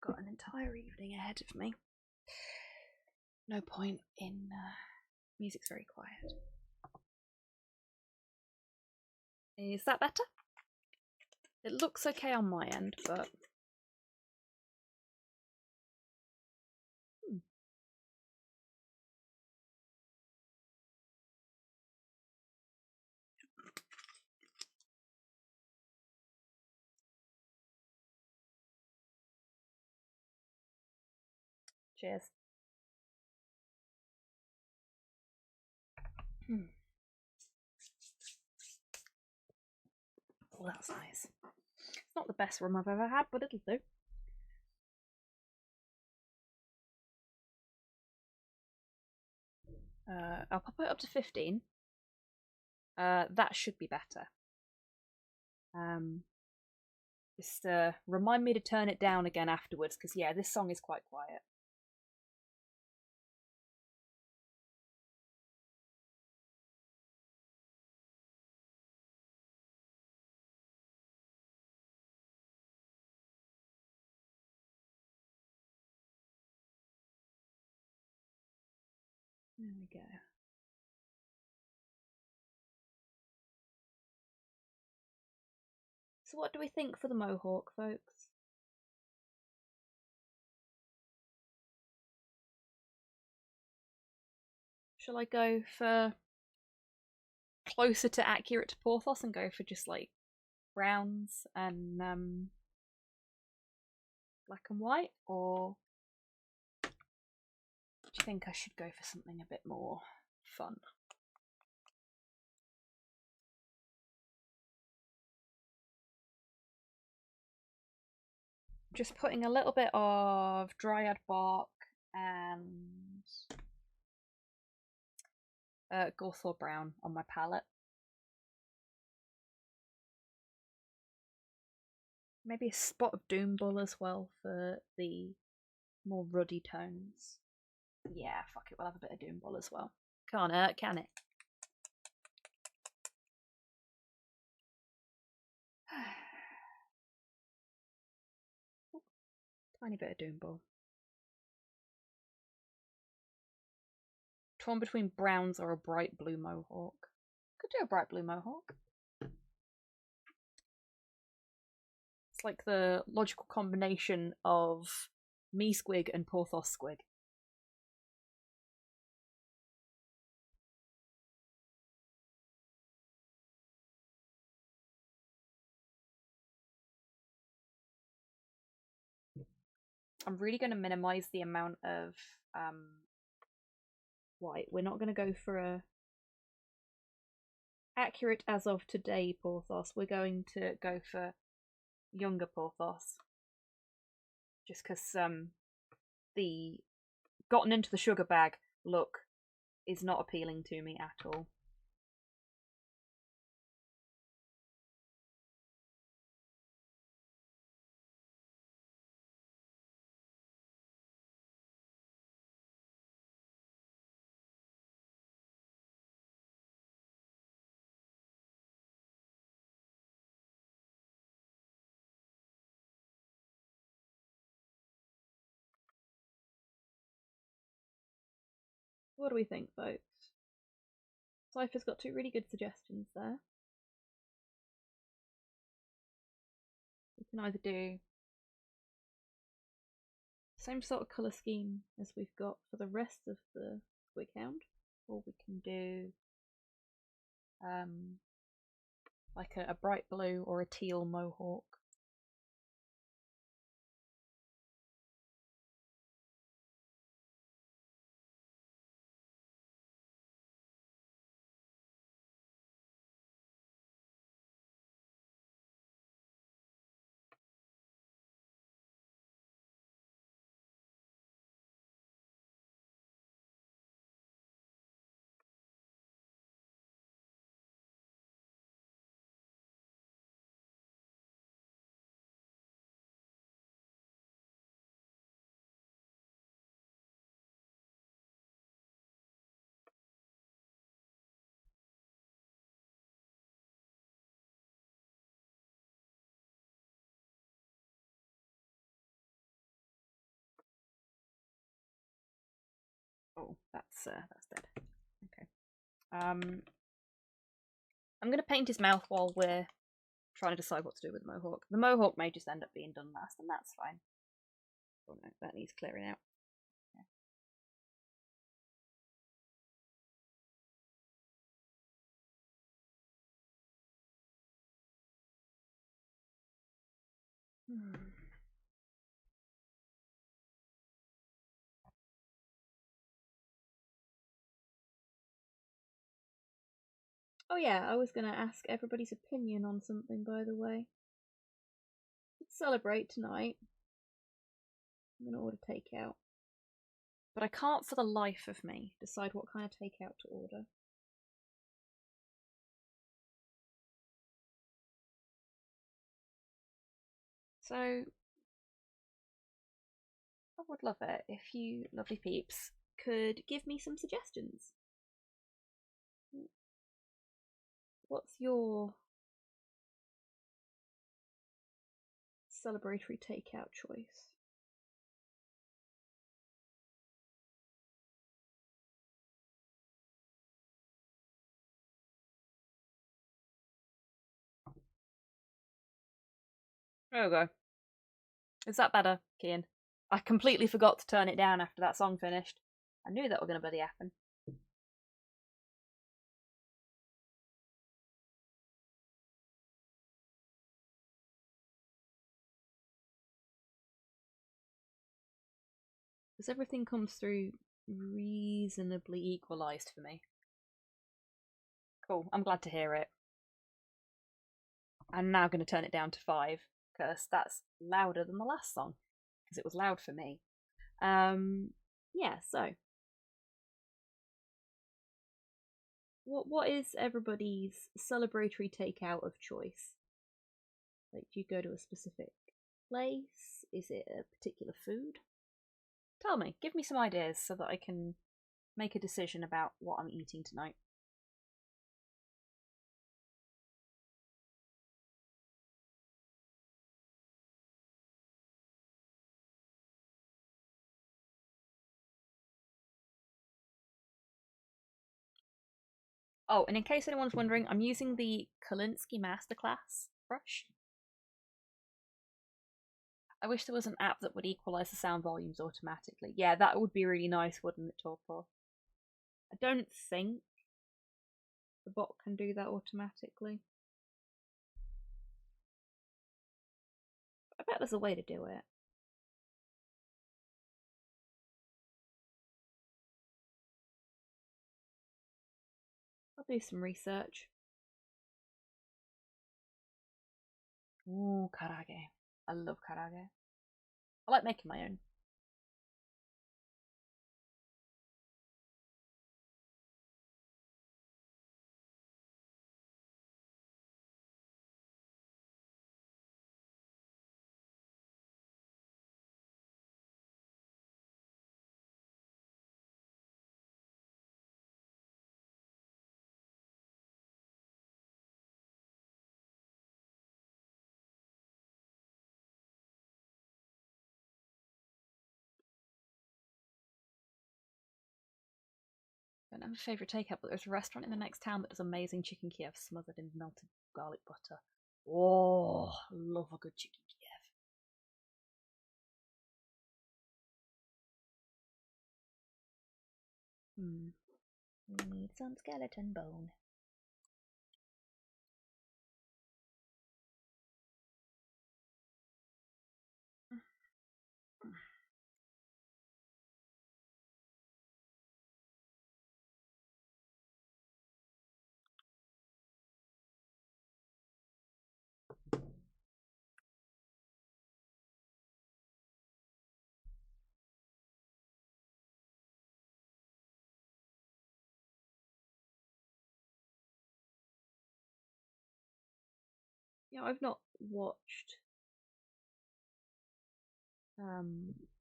Got an entire evening ahead of me. No point in music's very quiet. Is that better? It looks okay on my end, but cheers. Oh, that's nice. It's not the best rum I've ever had, but it'll do. I'll pop it up to 15. That should be better. Just remind me to turn it down again afterwards, because yeah, this song is quite quiet. There we go. So what do we think for the mohawk, folks? Shall I go for closer to accurate to Porthos and go for just like browns and black and white, or do you think I should go for something a bit more fun? Just putting a little bit of dryad bark and Gawthor brown on my palette. Maybe a spot of Doombull as well for the more ruddy tones. Yeah, fuck it, we'll have a bit of Doombull as well. Can't hurt, can it? Tiny bit of Doombull. Torn between browns or a bright blue mohawk. Could do a bright blue mohawk. It's like the logical combination of me Squig and Porthos Squig. I'm really going to minimize the amount of white. We're not going to go for a accurate as of today Porthos. We're going to go for younger Porthos. Just because the gotten into the sugar bag look is not appealing to me at all. What do we think, folks? Cypher's got two really good suggestions there. We can either do the same sort of colour scheme as we've got for the rest of the Squig Hound, or we can do like a bright blue or a teal mohawk. Oh, that's dead. Okay. I'm gonna paint his mouth while we're trying to decide what to do with the mohawk. The mohawk may just end up being done last, and that's fine. Oh no, that needs clearing out. Yeah. Oh yeah, I was gonna ask everybody's opinion on something, by the way. Let's celebrate tonight. I'm gonna order takeout. But I can't for the life of me decide what kind of takeout to order. So, I would love it if you lovely peeps could give me some suggestions. What's your celebratory takeout choice? There we go. Is that better, Kian? I completely forgot to turn it down after that song finished. I knew that were going to bloody happen. Because everything comes through reasonably equalised for me. Cool, I'm glad to hear it. I'm now going to turn it down to 5, because that's louder than the last song, because it was loud for me. Yeah, so. What is everybody's celebratory takeout of choice? Like, do you go to a specific place? Is it a particular food? Tell me, give me some ideas so that I can make a decision about what I'm eating tonight. Oh, and in case anyone's wondering, I'm using the Kolinsky Masterclass brush. I wish there was an app that would equalise the sound volumes automatically. Yeah, that would be really nice, wouldn't it, Torpor? I don't think the bot can do that automatically. I bet there's a way to do it. I'll do some research. Ooh, karage. I love karage. I like making my own. I don't have a favourite takeout, but there's a restaurant in the next town that does amazing chicken Kiev smothered in melted garlic butter. Oh, love a good chicken Kiev. We need some skeleton bone. Yeah, I've not watched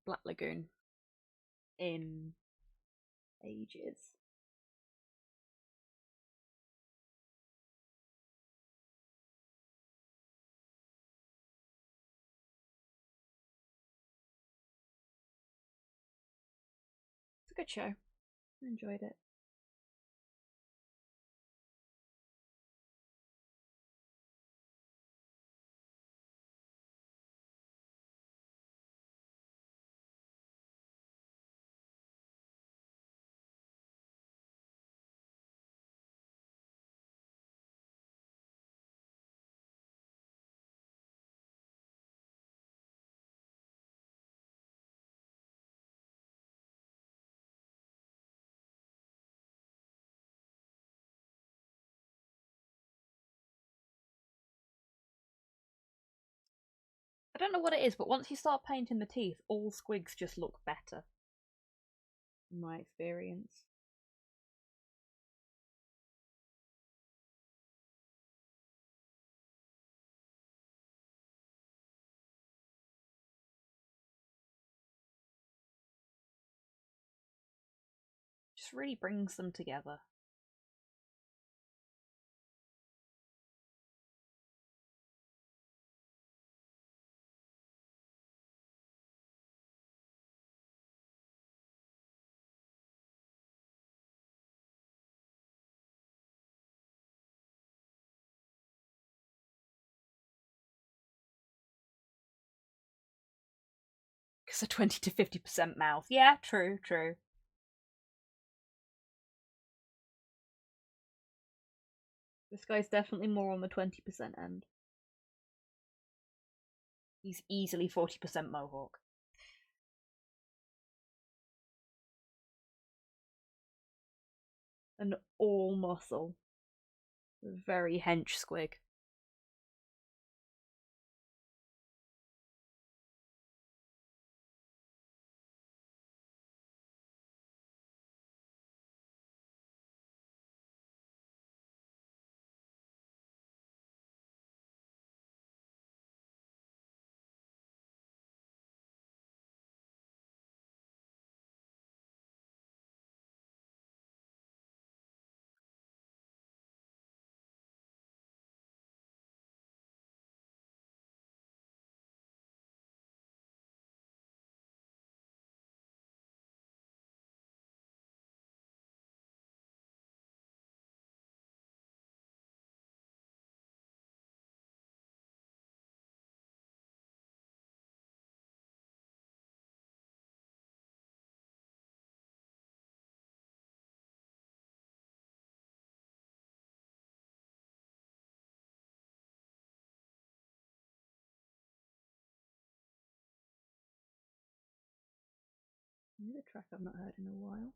Black Lagoon in ages. It's a good show. I enjoyed it. I don't know what it is, but once you start painting the teeth, all squigs just look better. In my experience. Just really brings them together. Because a 20 to 50% mouth. Yeah, true, true. This guy's definitely more on the 20% end. He's easily 40% mohawk. And all muscle. Very hench squig. Another track I've not heard in a while.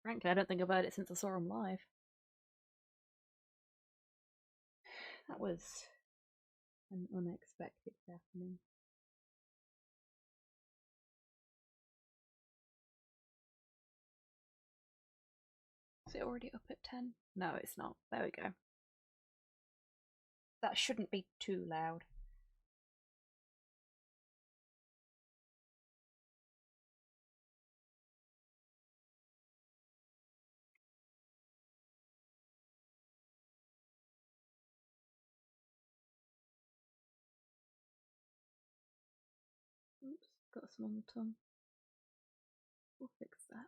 Frankly, I don't think I've heard it since I saw him live. That was an unexpected happening. Is it already up at 10? No, it's not. There we go. That shouldn't be too loud. Oops, got some on the tongue. We'll fix that.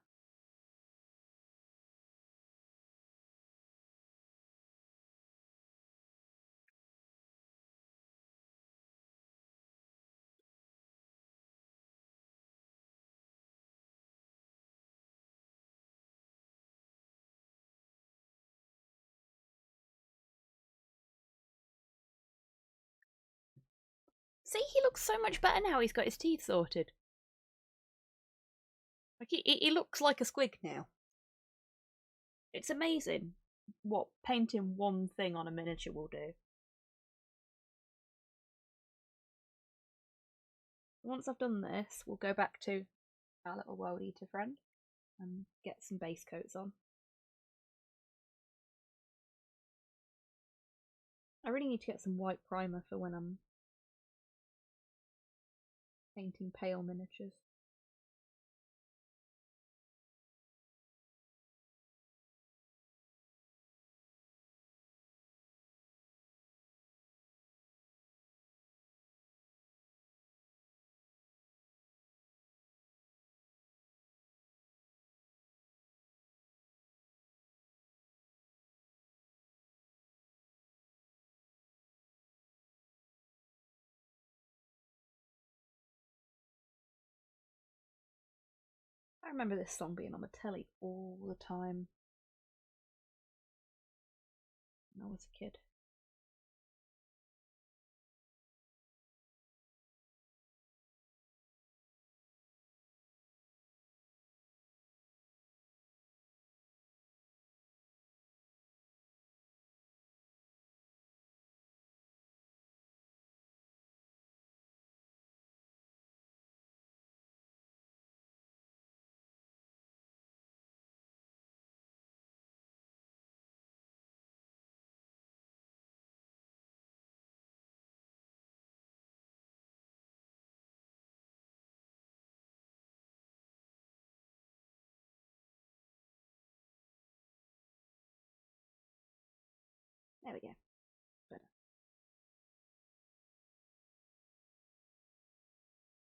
See, he looks so much better now he's got his teeth sorted. Like he looks like a squig now. It's amazing what painting one thing on a miniature will do. Once I've done this, we'll go back to our little world eater friend and get some base coats on. I really need to get some white primer for when I'm painting pale miniatures. I remember this song being on the telly all the time when I was a kid. There we go. Better.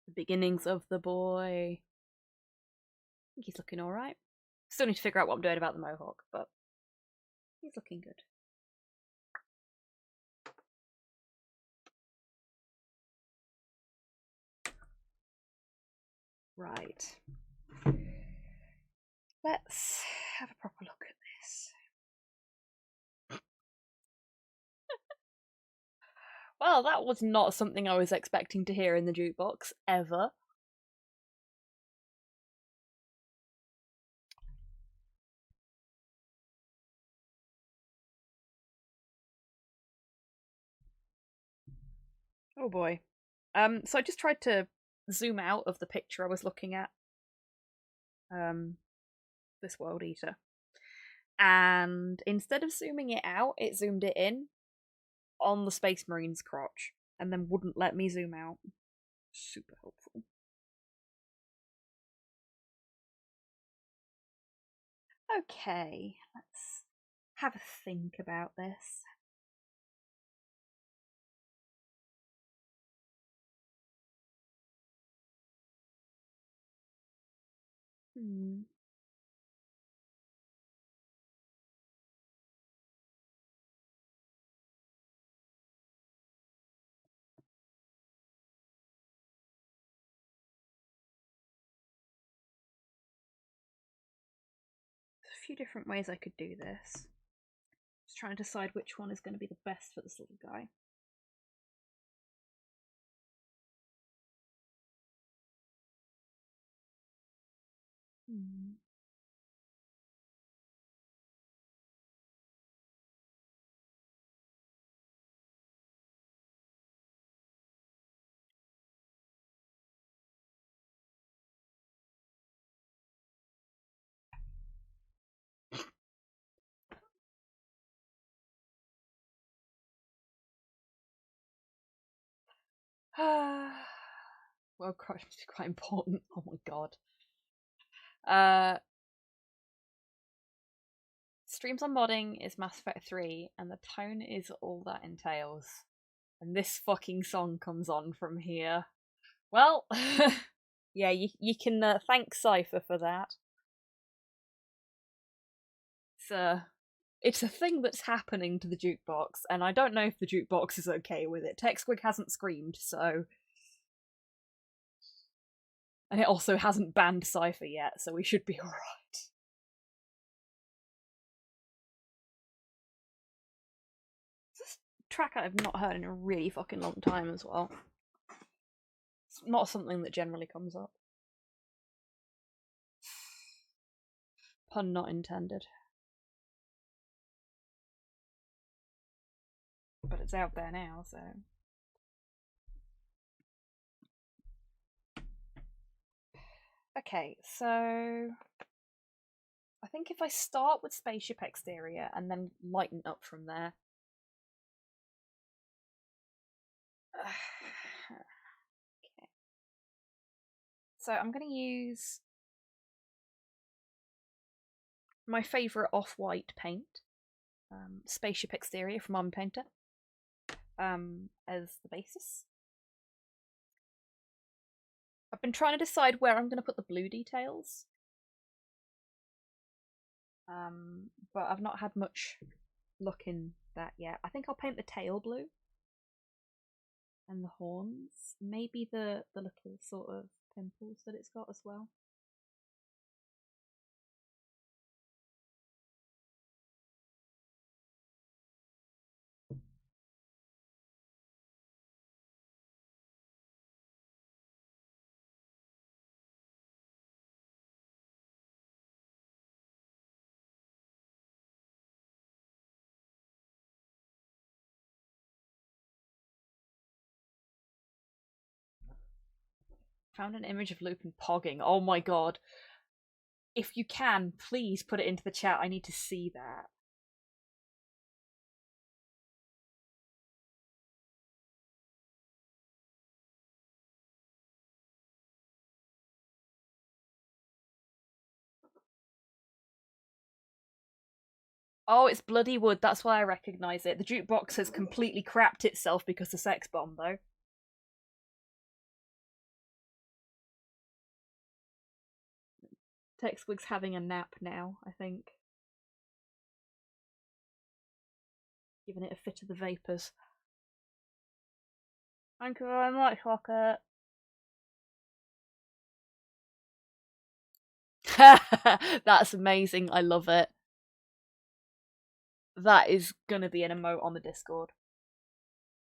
The beginnings of the boy. I think he's looking alright. Still need to figure out what I'm doing about the mohawk, but he's looking good. Right. Let's have a proper look at this. Well, that was not something I was expecting to hear in the jukebox, ever. Oh boy. So I just tried to zoom out of the picture I was looking at. This World Eater. And instead of zooming it out, it zoomed it in on the Space Marine's crotch and then wouldn't let me zoom out. Super helpful. Okay, let's have a think about this. There's a few different ways I could do this. Just trying to decide which one is going to be the best for this little guy. Well, crush is quite important. Oh my god. Streams on modding is Mass Effect 3, and the tone is all that entails. And this fucking song comes on from here. Well, yeah, you can thank Cypher for that. It's a thing that's happening to the jukebox, and I don't know if the jukebox is okay with it. Squig hasn't screamed, so... And it also hasn't banned Cypher yet, so we should be alright. This track I've not heard in a really fucking long time as well. It's not something that generally comes up. Pun not intended. But it's out there now, so... Okay, so... I think if I start with Spaceship Exterior and then lighten up from there... Okay. So I'm going to use my favourite off-white paint, Spaceship Exterior from Army Painter, as the basis. I've been trying to decide where I'm going to put the blue details, but I've not had much luck in that yet. I think I'll paint the tail blue and the horns, maybe the little sort of pimples that it's got as well. Found an image of Lupin pogging. Oh my god. If you can, please put it into the chat. I need to see that. Oh, it's Bloody Wood. That's why I recognise it. The jukebox has completely crapped itself because of Sex Bomb, though. Squig's having a nap now, I think. Giving it a fit of the vapours. Thank you very much, Rocket. That's amazing. I love it. That is gonna be an emote on the Discord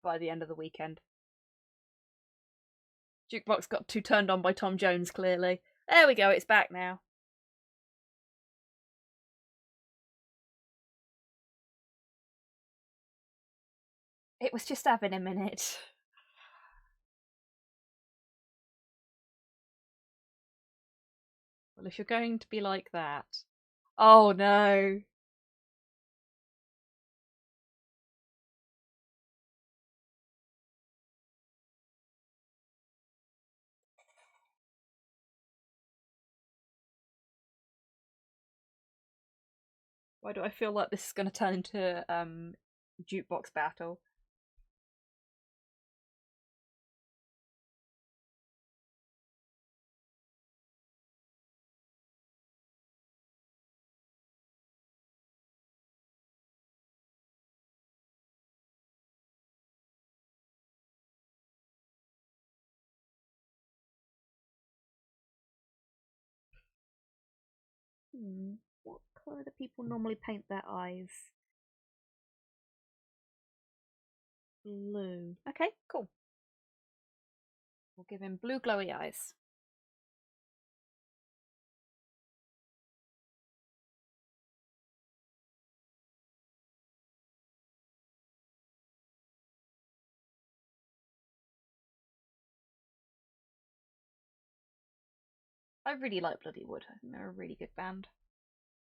by the end of the weekend. Jukebox got too turned on by Tom Jones, clearly. There we go, it's back now. It was just having a minute. Well, if you're going to be like that... Oh no. Why do I feel like this is going to turn into jukebox battle? What colour do people normally paint their eyes? Blue. Okay, cool. We'll give him blue glowy eyes. I really like Bloody Wood. I think they're a really good band.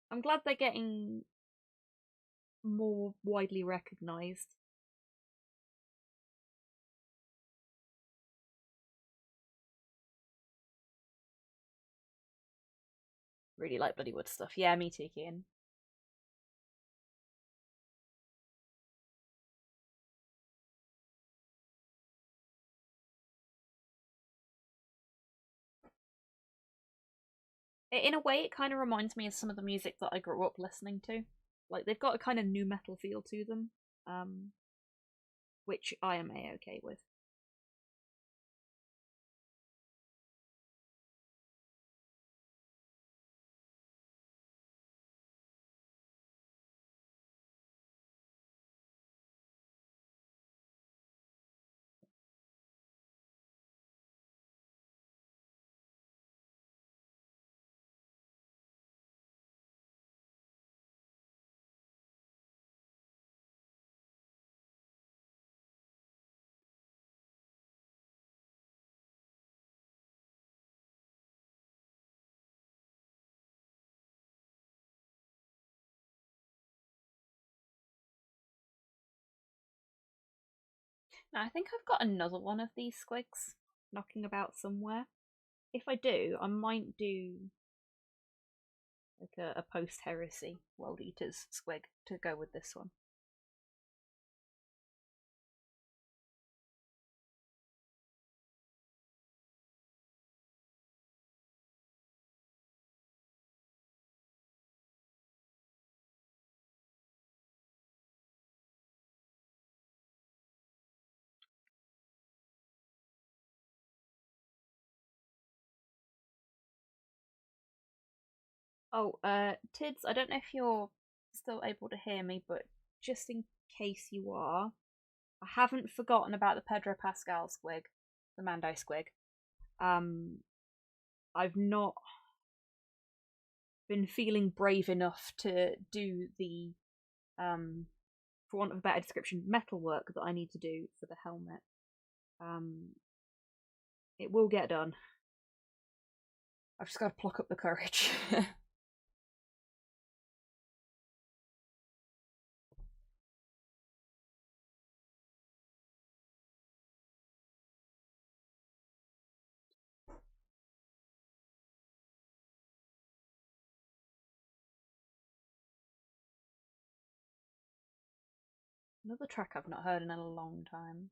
I'm glad they're getting more widely recognised. Really like Bloody Wood stuff. Yeah, me too, Kian. In a way, it kind of reminds me of some of the music that I grew up listening to. Like, they've got a kind of new metal feel to them, which I am a-okay with. Now, I think I've got another one of these squigs knocking about somewhere. If I do, I might do like a post-heresy World Eaters squig to go with this one. Oh, Tids, I don't know if you're still able to hear me, but just in case you are, I haven't forgotten about the Pedro Pascal squig, the Mando squig. I've not been feeling brave enough to do the, for want of a better description, metal work that I need to do for the helmet. It will get done. I've just got to pluck up the courage. Another track I've not heard in a long time.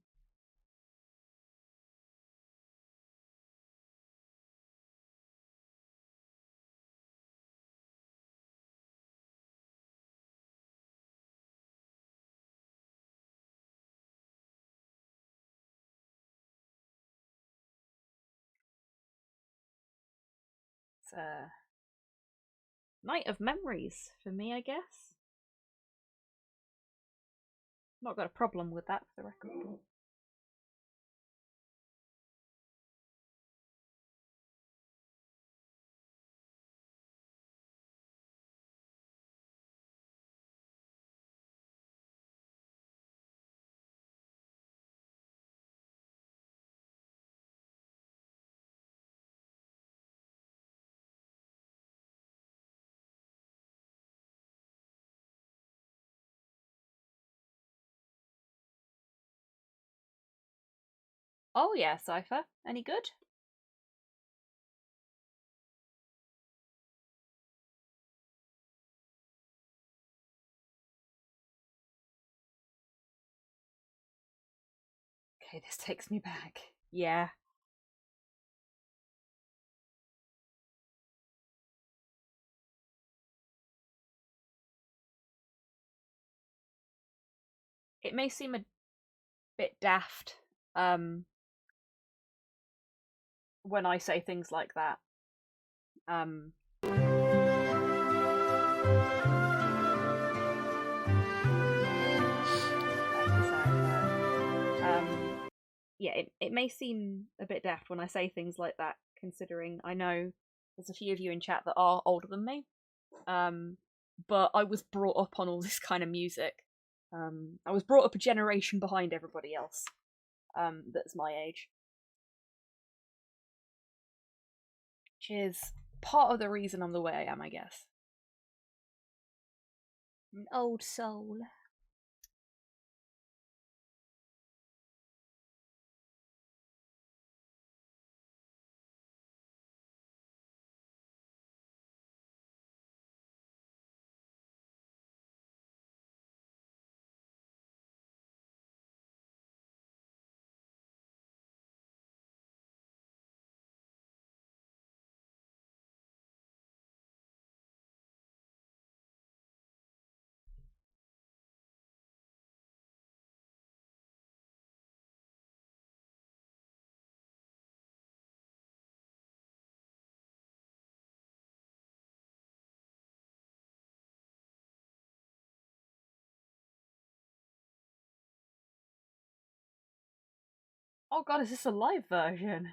It's a night of memories for me, I guess. Not got a problem with that, for the record. Oh yeah, Cypher. Any good? Okay, this takes me back. Yeah. It may seem a bit daft when I say things like that. Yeah, it may seem a bit daft when I say things like that, considering I know there's a few of you in chat that are older than me. But I was brought up on all this kind of music. I was brought up a generation behind everybody else. That's my age. Which is part of the reason I'm the way I am, I guess. An old soul. Oh god, is this a live version?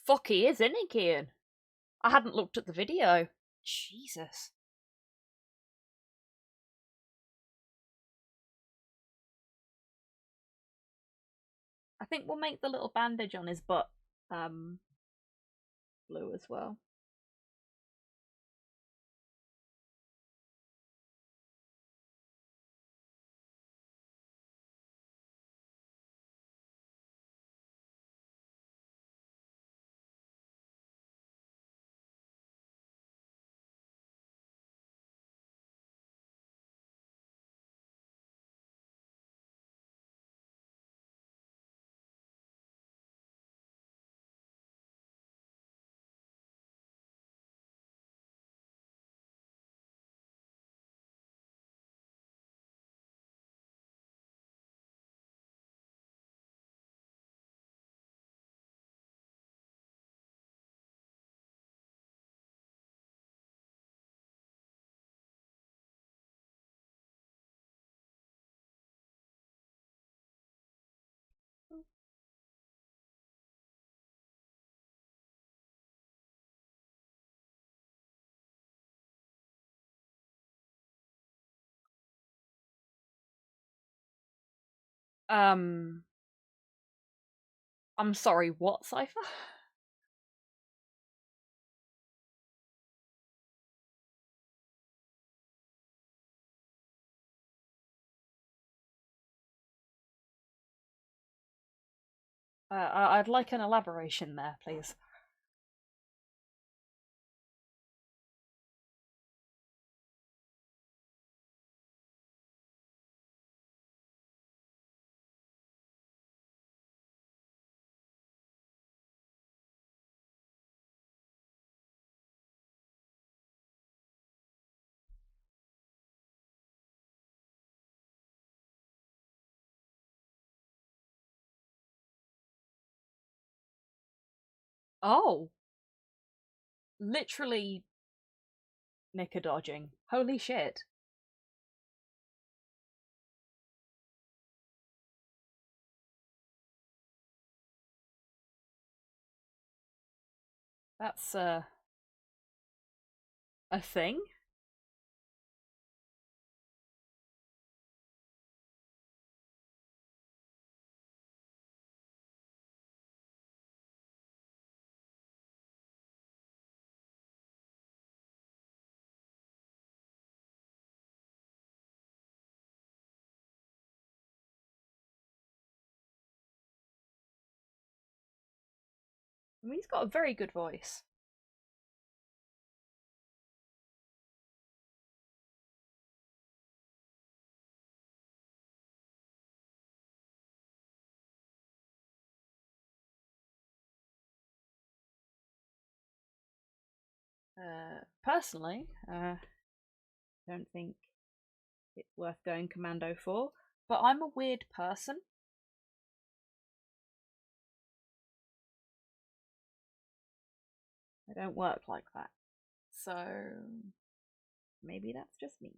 Fuck, he is, isn't he, Kian? I hadn't looked at the video. Jesus. I think we'll make the little bandage on his butt blue as well. I'm sorry, what, Cypher? I'd like an elaboration there, please. Oh. Literally knicker dodging. Holy shit. That's a thing? I mean, he's got a very good voice. Personally, don't think it's worth going commando for, but I'm a weird person. I don't work like that. So maybe that's just me.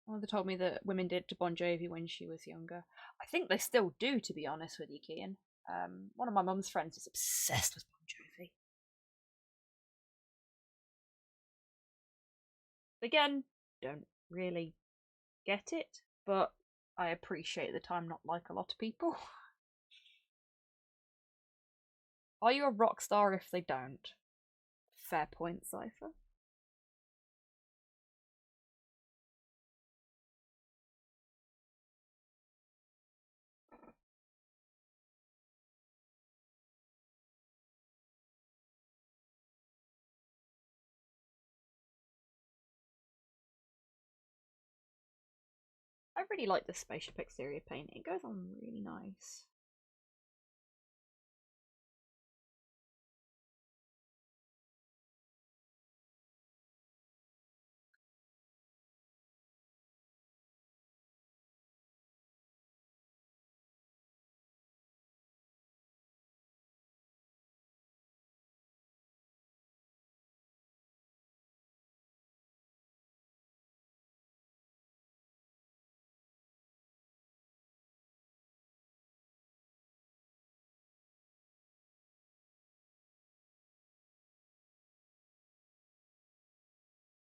My mother told me that women did to Bon Jovi when she was younger. I think they still do, to be honest with you, Kian. One of my mum's friends is obsessed with Bon Jovi. Again, don't really get it, but I appreciate that I'm not like a lot of people. Are you a rock star if they don't? Fair point, Cypher. I really like this spaceship exterior paint. It goes on really nice.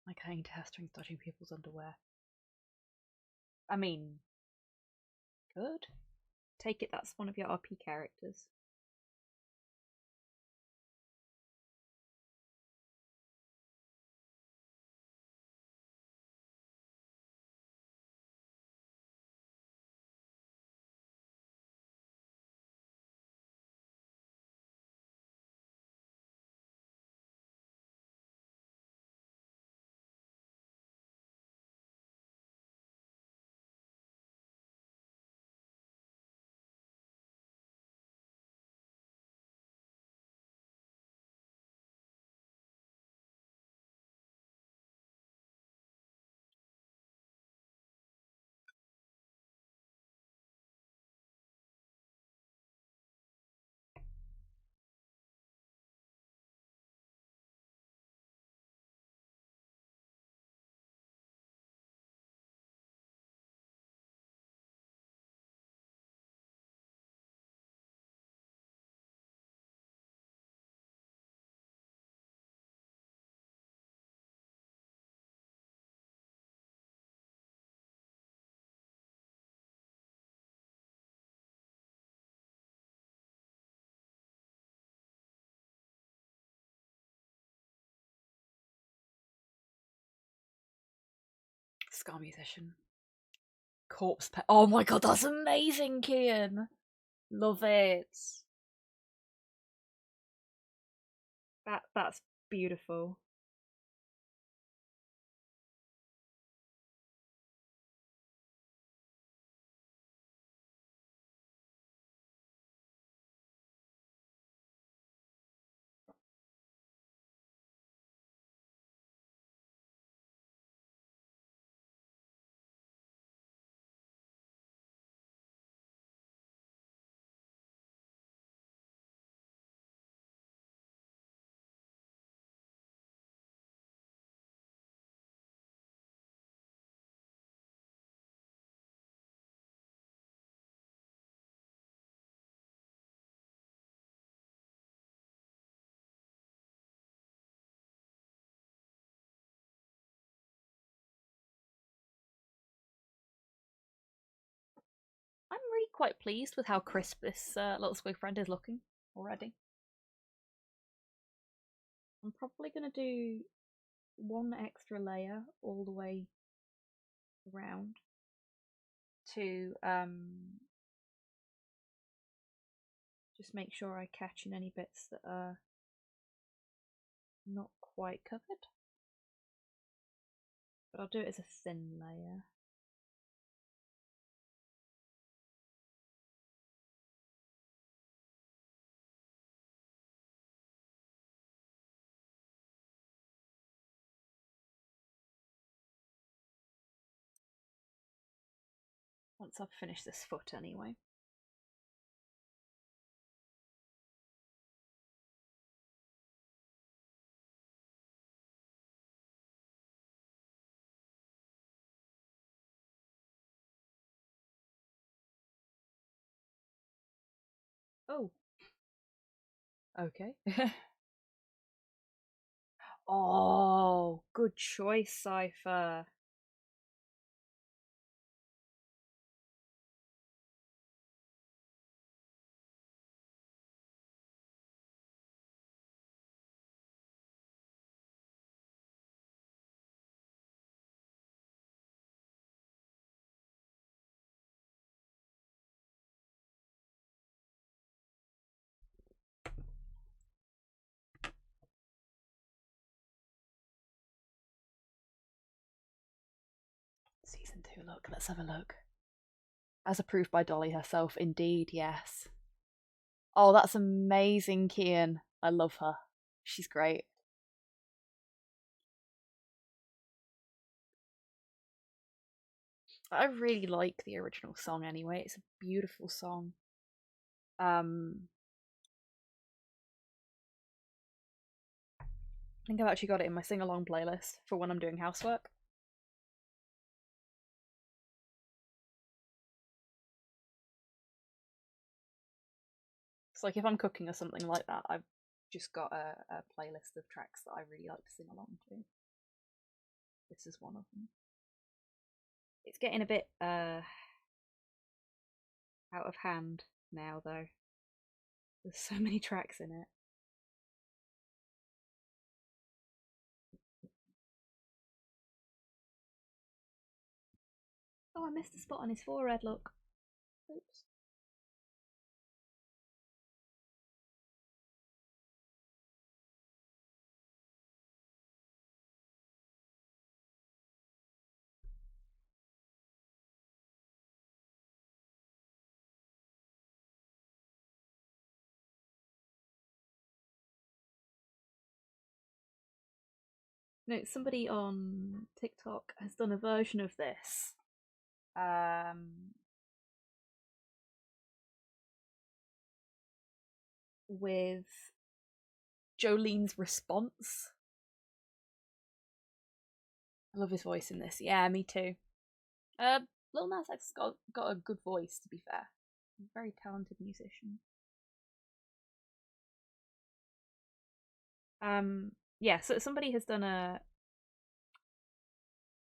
Like hanging testering dodging people's underwear. I mean, good. Take it that's one of your RP characters. Scar musician. Corpse pet. Oh my god, that's amazing, Kian. Love it. That's beautiful. I'm really quite pleased with how crisp this little squig friend is looking already. I'm probably going to do one extra layer all the way around to just make sure I catch in any bits that are not quite covered. But I'll do it as a thin layer. Once I've finished this foot anyway. Oh. Okay. Oh, good choice, Cypher. Season 2 look, let's have a look. As approved by Dolly herself, indeed, yes. Oh, that's amazing, Kian. I love her. She's great. I really like the original song anyway. It's a beautiful song. I think I've actually got it in my sing-along playlist for when I'm doing housework. It's like if I'm cooking or something like that, I've just got a playlist of tracks that I really like to sing along to. This is one of them. It's getting a bit out of hand now, though. There's so many tracks in it. Oh, I missed a spot on his forehead, look. Oops. No, somebody on TikTok has done a version of this. With Jolene's response. I love his voice in this. Yeah, me too. Lil Nas X got a good voice, to be fair. He's a very talented musician. Yeah, so somebody has done a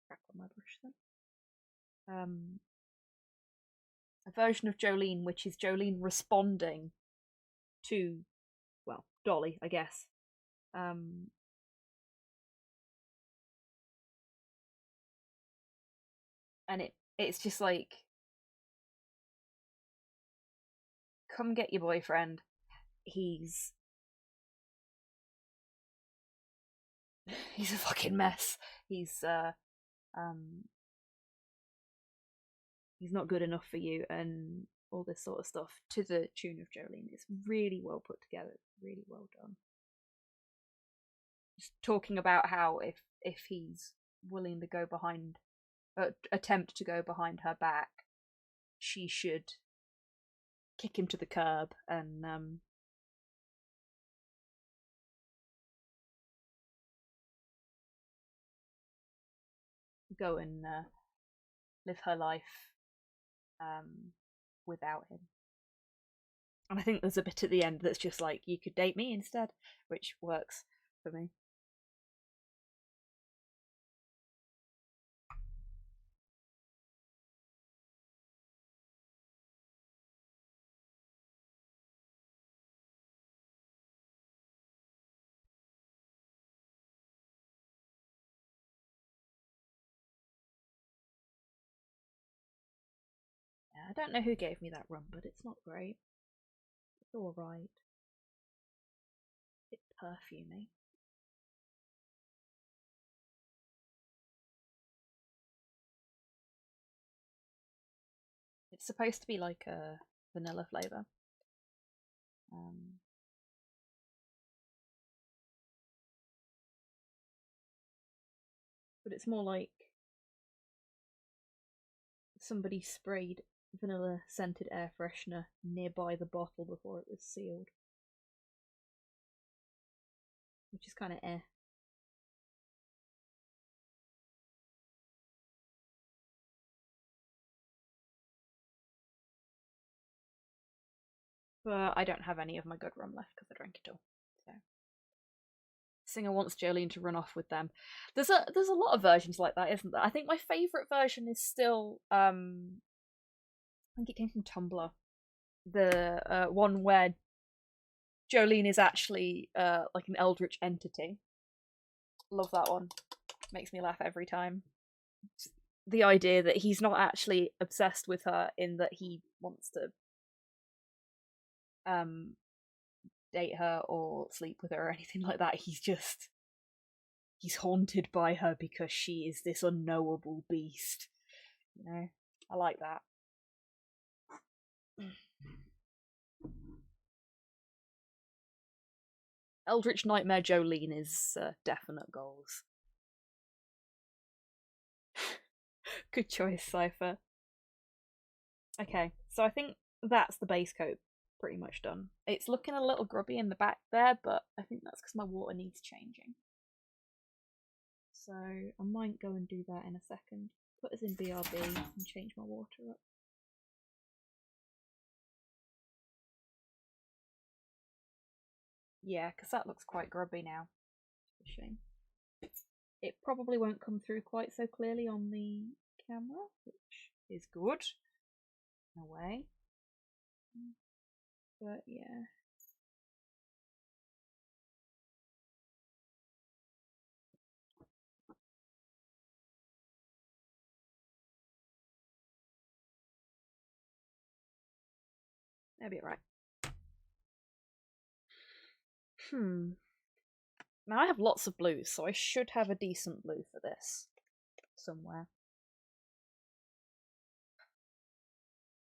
crack on my brush then. A version of Jolene, which is Jolene responding to, well, Dolly, I guess. and it's just like, come get your boyfriend. He's a fucking mess. He's not good enough for you, and all this sort of stuff, to the tune of Jolene. It's really well put together, really well done. Just talking about how if he's willing to go behind, attempt to go behind her back, she should kick him to the curb and go and live her life without him. And I think there's a bit at the end that's just like, you could date me instead, which works for me. Yeah, I don't know who gave me that rum, but it's not great. It's alright. It's perfumey. It's supposed to be like a vanilla flavour. But it's more like somebody sprayed vanilla scented air freshener nearby the bottle before it was sealed. Which is kind of eh. But I don't have any of my good rum left because I drank it all. So Singer wants Jolene to run off with them. There's a lot of versions like that, isn't there? I think my favourite version is still I think it came from Tumblr. The one where Jolene is actually like an eldritch entity. Love that one. Makes me laugh every time. The idea that he's not actually obsessed with her, in that he wants to date her or sleep with her or anything like that. He's haunted by her because she is this unknowable beast. You know? I like that. Eldritch Nightmare Jolene is definite goals. Good choice, Cypher. Okay, so I think that's the base coat pretty much done. It's looking a little grubby in the back there, but I think that's because my water needs changing. So I might go and do that in a second. Put us in BRB and change my water up. Yeah, because that looks quite grubby now. It's a shame. It probably won't come through quite so clearly on the camera, which is good in a way. But yeah. That'll be right. Now I have lots of blues, so I should have a decent blue for this somewhere.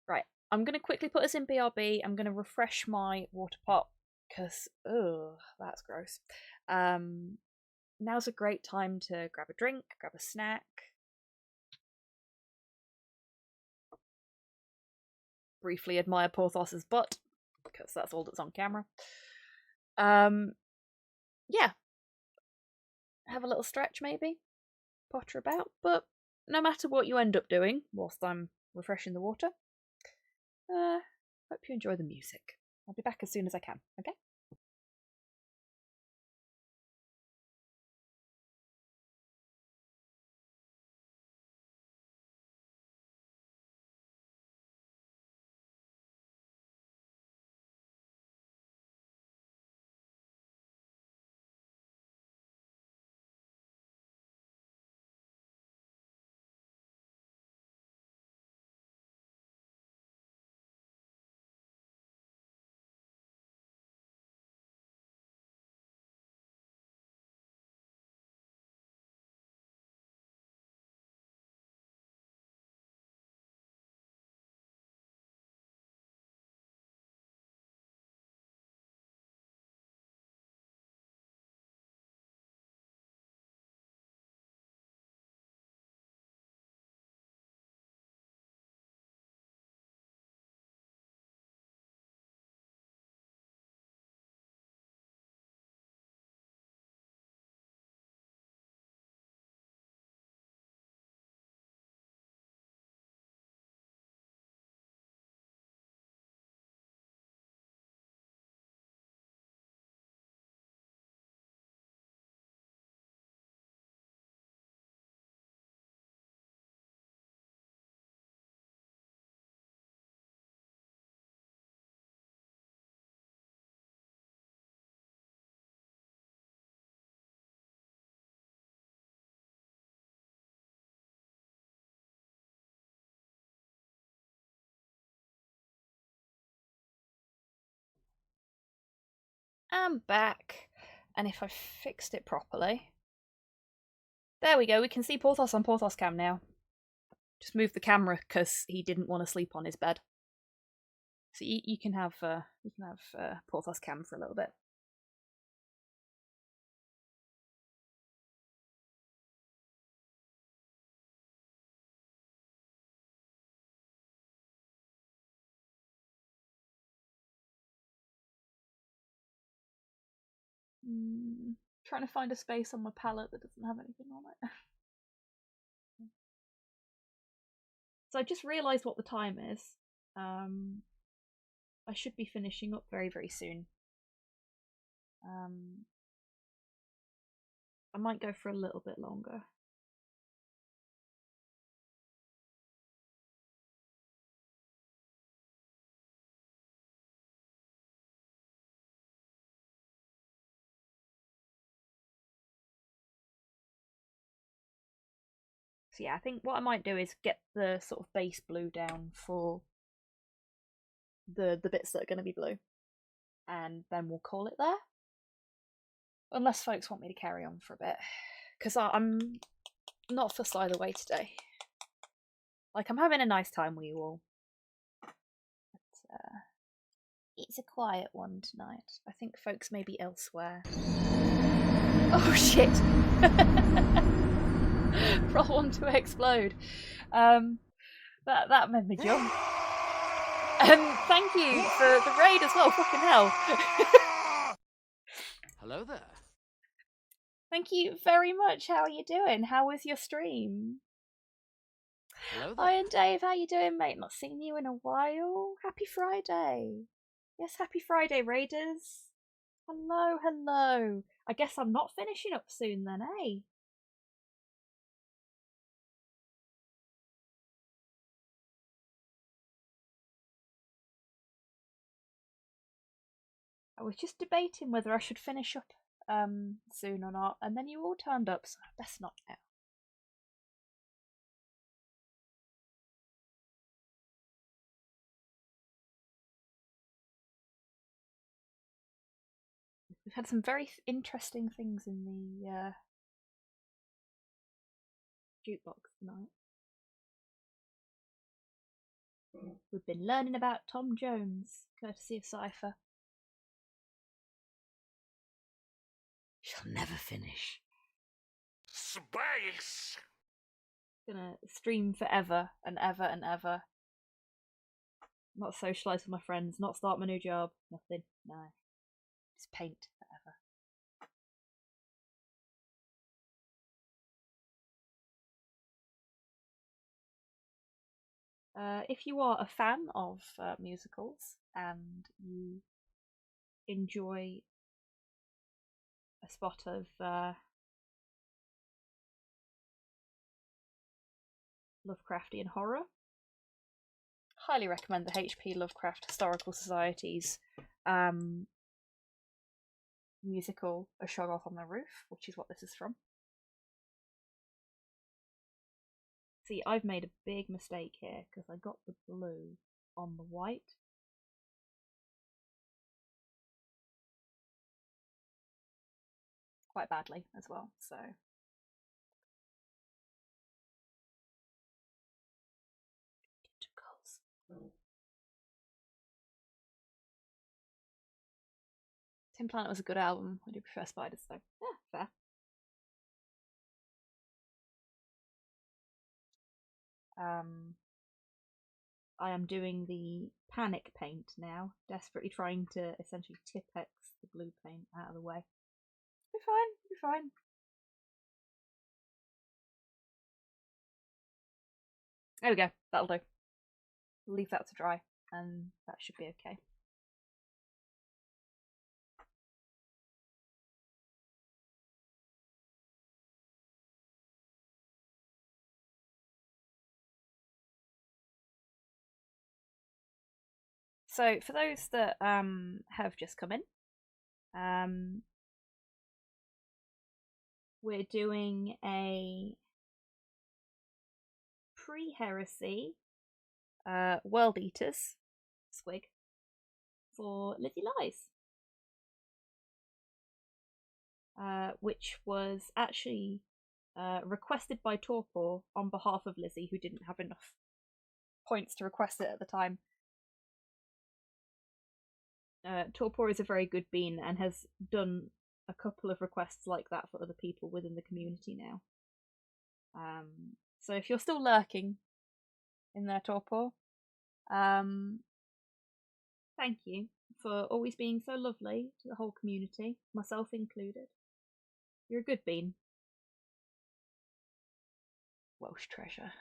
Right, I'm going to quickly put us in BRB. I'm going to refresh my water pot because, ugh, that's gross. Now's a great time to grab a drink, grab a snack. Briefly admire Porthos's butt, because that's all that's on camera. Yeah. Have a little stretch, maybe. Potter about. But no matter what you end up doing whilst I'm refreshing the water, hope you enjoy the music. I'll be back as soon as I can, okay? am back. And if I fixed it properly... There we go, we can see Porthos on Porthos cam now. Just move the camera because he didn't want to sleep on his bed. So you can have Porthos cam for a little bit. Trying to find a space on my palette that doesn't have anything on it. So I just realised what the time is. I should be finishing up very, very soon. I might go for a little bit longer. So yeah, I think what I might do is get the sort of base blue down for the bits that are going to be blue, and then we'll call it there. Unless folks want me to carry on for a bit, because I'm not fussed either way today. Like, I'm having a nice time with you all. But, it's a quiet one tonight. I think folks may be elsewhere. Oh shit! Roll one to explode. That made me jump. Thank you for the raid as well. Fucking hell. Hello there. Thank you very much. How are you doing? How was your stream? Hello there. Iron Dave, how you doing, mate? Not seen you in a while. Happy Friday. Yes, happy Friday, Raiders. Hello, hello. I guess I'm not finishing up soon then, eh? I was just debating whether I should finish up soon or not, and then you all turned up, so best not now. We've had some very interesting things in the jukebox tonight. We've been learning about Tom Jones, courtesy of Cypher. She'll never finish. Space! Gonna stream forever and ever and ever. Not socialise with my friends, not start my new job, nothing, no. Just paint forever. If you are a fan of musicals and you enjoy a spot of Lovecraftian horror, highly recommend the H.P. Lovecraft Historical Society's musical A Shoggoth on the Roof, which is what this is from. See, I've made a big mistake here because I got the blue on the white. Quite badly as well, so. Tin Planet was a good album. I do prefer Spiders though. Yeah, fair. I am doing the panic paint now, desperately trying to essentially Tipex the blue paint out of the way. Be fine, be fine. There we go, that'll do. Leave that to dry, and that should be okay. So, for those that have just come in, we're doing a pre-heresy World Eaters Squig for Lizzie Lies. which was actually requested by Torpor on behalf of Lizzie, who didn't have enough points to request it at the time. Torpor is a very good bean and has done a couple of requests like that for other people within the community now. So if you're still lurking in there, Torpor, thank you for always being so lovely to the whole community, myself included. You're a good bean. Welsh treasure.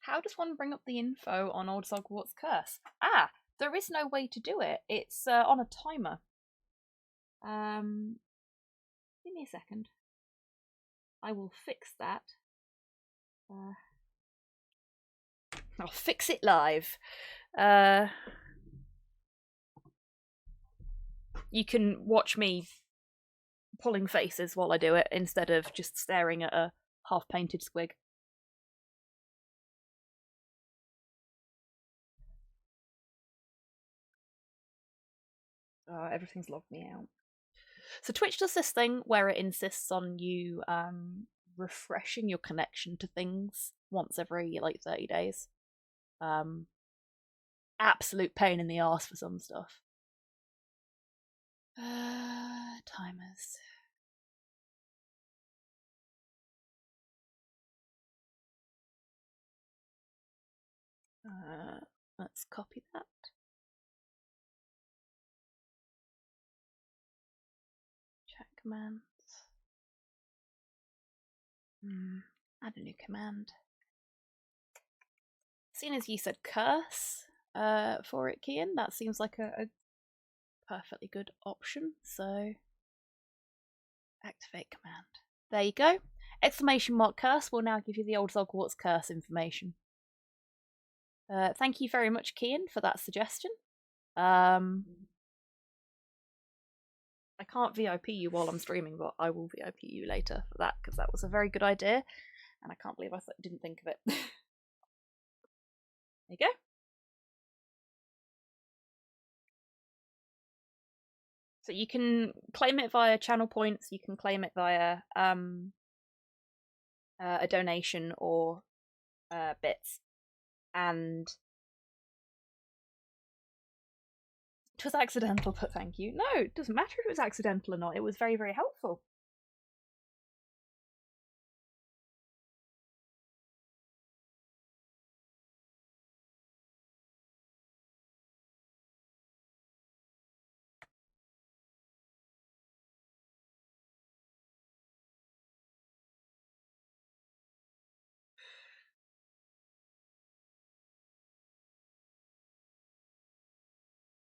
How does one bring up the info on Old Zogwart's curse? Ah, there is no way to do it. It's on a timer. Give me a second. I will fix that. I'll fix it live. You can watch me pulling faces while I do it instead of just staring at a half-painted squig. Everything's logged me out. So Twitch does this thing where it insists on you refreshing your connection to things once every 30 days. Absolute pain in the arse for some stuff. Timers. Let's copy that. Chat commands. Add a new command. Seeing as you said curse for it, Kian, that seems like a perfectly good option. So activate command. There you go. Exclamation mark curse will now give you the Old Zogwart's curse information. Thank you very much, Kian, for that suggestion. I can't VIP you while I'm streaming, but I will VIP you later for that, because that was a very good idea, and I can't believe I didn't think of it. There you go. So you can claim it via channel points, you can claim it via a donation or bits. And it was accidental, but thank you. No, it doesn't matter if it was accidental or not. It was very, very helpful.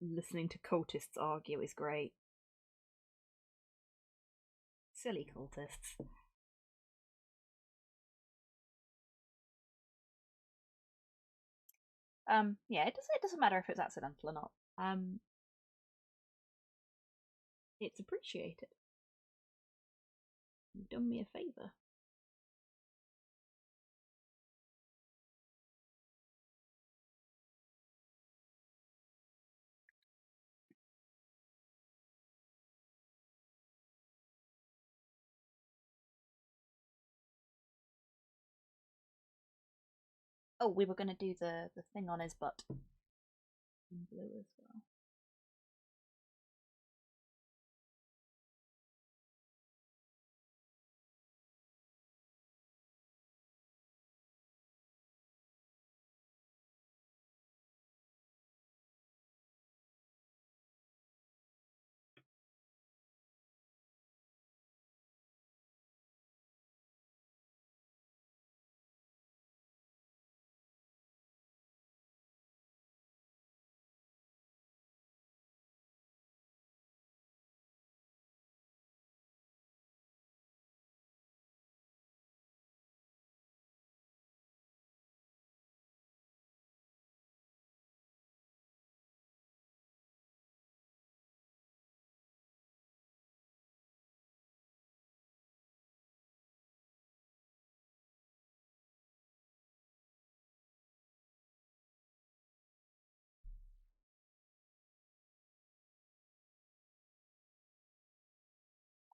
Listening to cultists argue is great. Silly cultists. Yeah, it doesn't matter if it's accidental or not. It's appreciated. You've done me a favour. Oh, we were going to do the thing on his butt. In blue as well.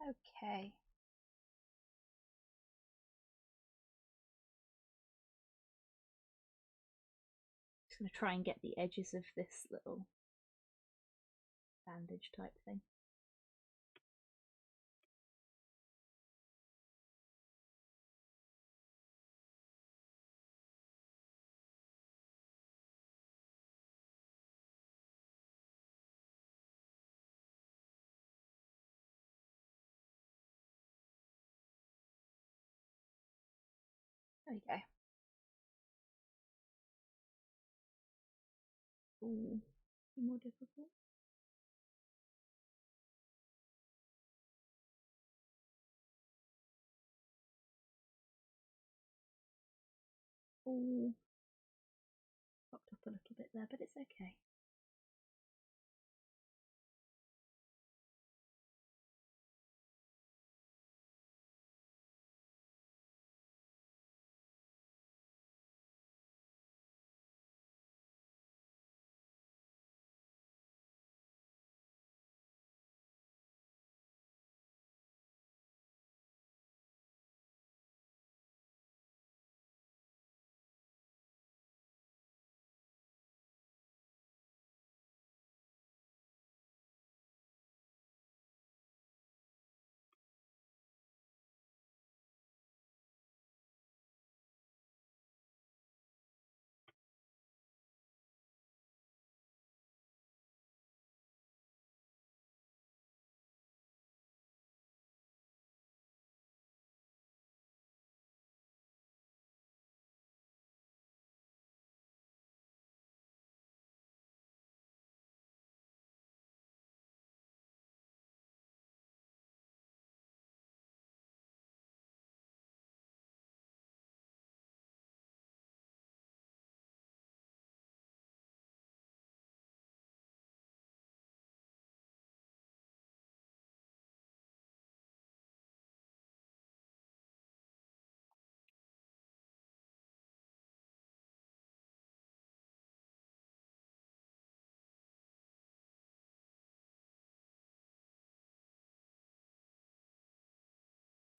Okay. Just going to try and get the edges of this little bandage type thing. There we go. Ooh, more difficult. Ooh, popped up a little bit there, but it's okay.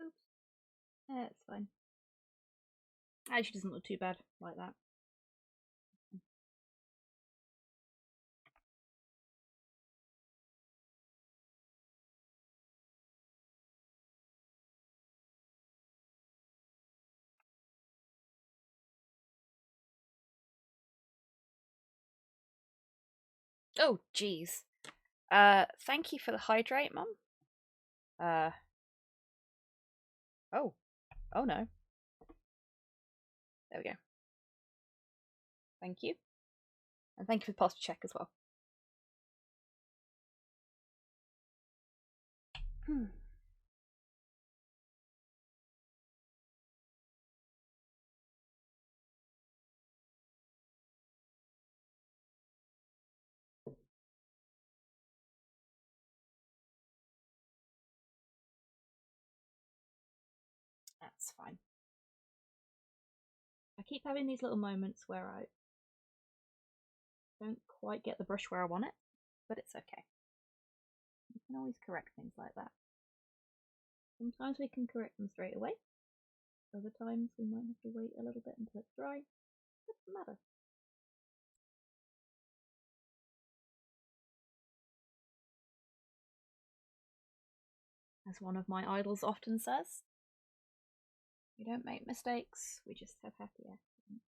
Oops. Yeah, it's fine. Actually, doesn't look too bad like that. Oh, jeez. Thank you for the hydrate, Mum. Oh. Oh no. There we go. Thank you. And thank you for the posture check as well. That's fine. I keep having these little moments where I don't quite get the brush where I want it, but it's okay. You can always correct things like that. Sometimes we can correct them straight away. Other times we might have to wait a little bit until it's dry. Doesn't matter. As one of my idols often says, we don't make mistakes, we just have happy accidents.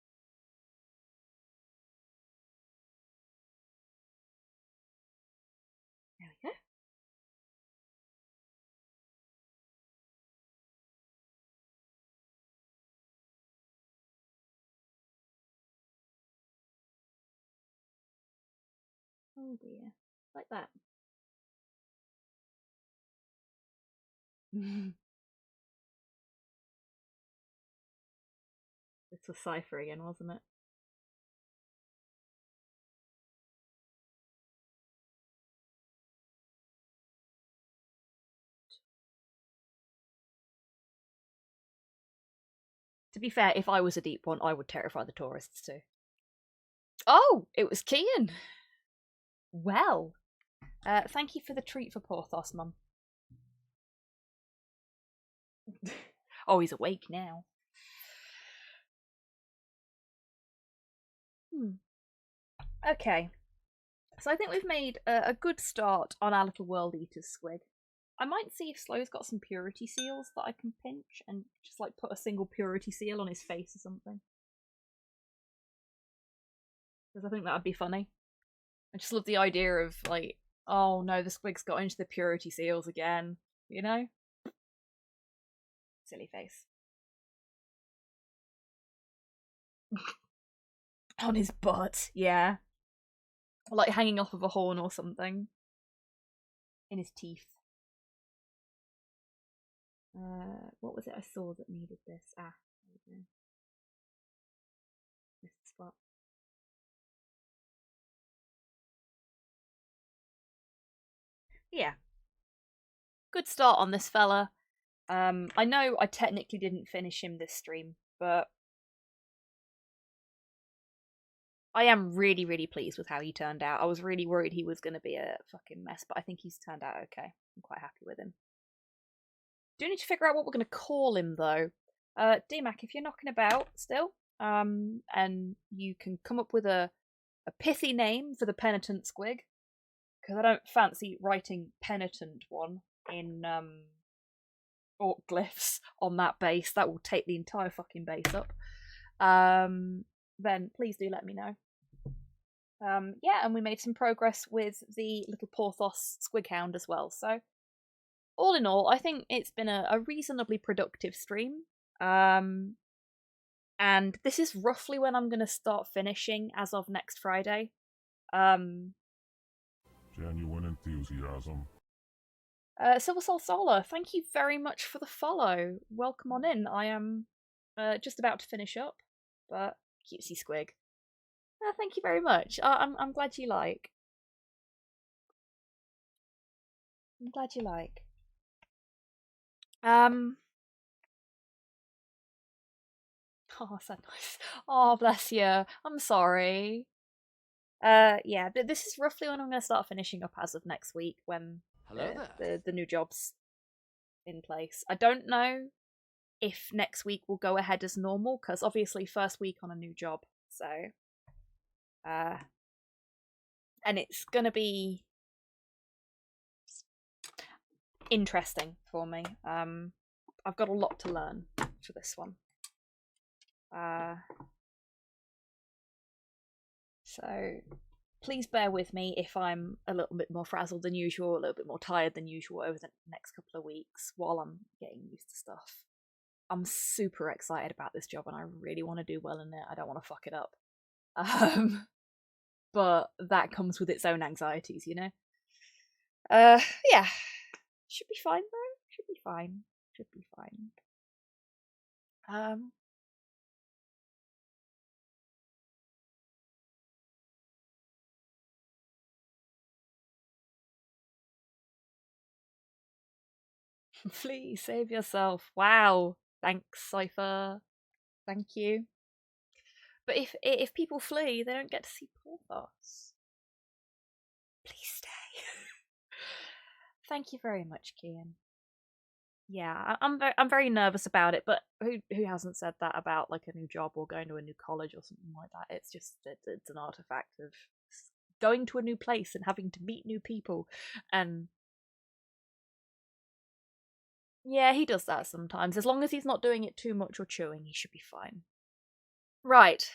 There we go. Oh dear. Like that. This was Cypher again, wasn't it? To be fair, if I was a deep one, I would terrify the tourists too. Oh, it was Kian. Well, thank you for the treat for Porthos, Mum. Oh, he's awake now. Okay. So I think we've made a good start on our little world eaters, Squig. I might see if Slow's got some purity seals that I can pinch and just like put a single purity seal on his face or something. Because I think that would be funny. I just love the idea of like, oh no, the Squig's got into the purity seals again, you know? Silly face. On his butt, yeah. Like hanging off of a horn or something. In his teeth. What was it I saw that needed this? Ah, there we go. Missed the spot. Yeah. Good start on this fella. I know I technically didn't finish him this stream, but I am really, really pleased with how he turned out. I was really worried he was going to be a fucking mess, but I think he's turned out okay. I'm quite happy with him. Do need to figure out what we're going to call him, though. D-Mac, if you're knocking about still, and you can come up with a pithy name for the Penitent Squig, because I don't fancy writing Penitent one in orc glyphs on that base. That will take the entire fucking base up. Then please do let me know. Yeah, and we made some progress with the little Porthos Squighound as well. So, all in all, I think it's been a reasonably productive stream. And this is roughly when I'm going to start finishing as of next Friday. Genuine enthusiasm. Silver Soul Solar, thank you very much for the follow. Welcome on in. I am just about to finish up, but cutesy Squig. Thank you very much. I'm glad you like. I'm glad you like. Oh, so nice. Oh, bless you. I'm sorry. Yeah, this is roughly when I'm going to start finishing up as of next week when the new job's in place. I don't know if next week will go ahead as normal, because obviously first week on a new job, so and it's gonna be interesting for me. I've got a lot to learn for this one. So please bear with me if I'm a little bit more frazzled than usual, a little bit more tired than usual over the next couple of weeks while I'm getting used to stuff. I'm super excited about this job and I really want to do well in it. I don't want to fuck it up. But that comes with its own anxieties, you know? Yeah. Should be fine though. Should be fine. Should be fine. Please save yourself. Wow. Thanks, Cypher. Thank you. But if people flee, they don't get to see Porthos. Please stay. Thank you very much, Kian. Yeah, I'm very nervous about it, but who hasn't said that about like a new job or going to a new college or something like that? It's just it's an artifact of going to a new place and having to meet new people, and yeah, he does that sometimes. As long as he's not doing it too much or chewing, he should be fine. Right.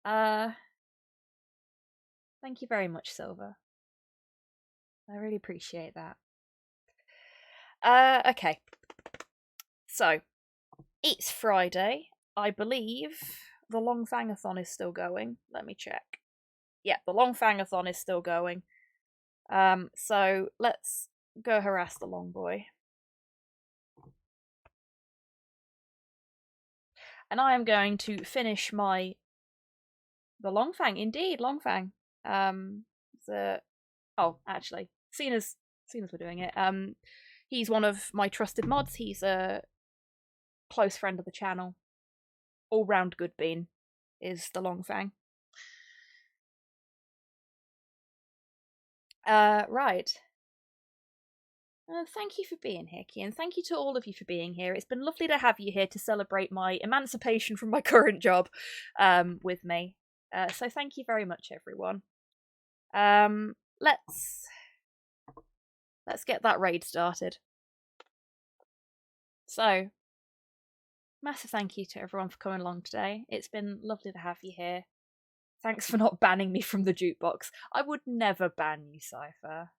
Thank you very much, Silver. I really appreciate that. Okay. So, it's Friday. I believe the Long Fangathon is still going. Let me check. Yeah, the Long Fangathon is still going. So let's go harass the Long Boy. And I am going to finish the Long Fang, indeed, Long Fang. Actually, seeing as we're doing it, he's one of my trusted mods. He's a close friend of the channel. All round good bean is the Long Fang. Right. Thank you for being here, Kian. Thank you to all of you for being here. It's been lovely to have you here to celebrate my emancipation from my current job with me. So thank you very much, everyone. Let's get that raid started. So, massive thank you to everyone for coming along today. It's been lovely to have you here. Thanks for not banning me from the jukebox. I would never ban you, Cypher.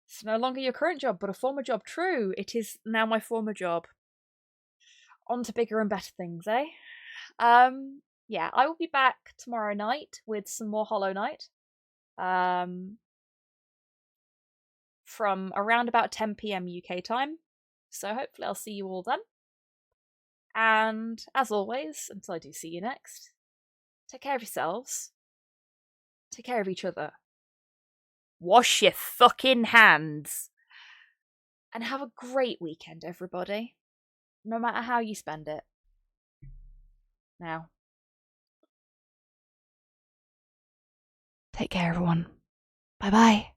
It's no longer your current job, but a former job. True, it is now my former job. On to bigger and better things, eh? Yeah, I will be back tomorrow night with some more Hollow Knight. From around about 10 PM UK time. So hopefully I'll see you all then. And as always, until I do see you next, take care of yourselves. Take care of each other. Wash your fucking hands. And have a great weekend, everybody. No matter how you spend it. Now. Take care, everyone. Bye-bye.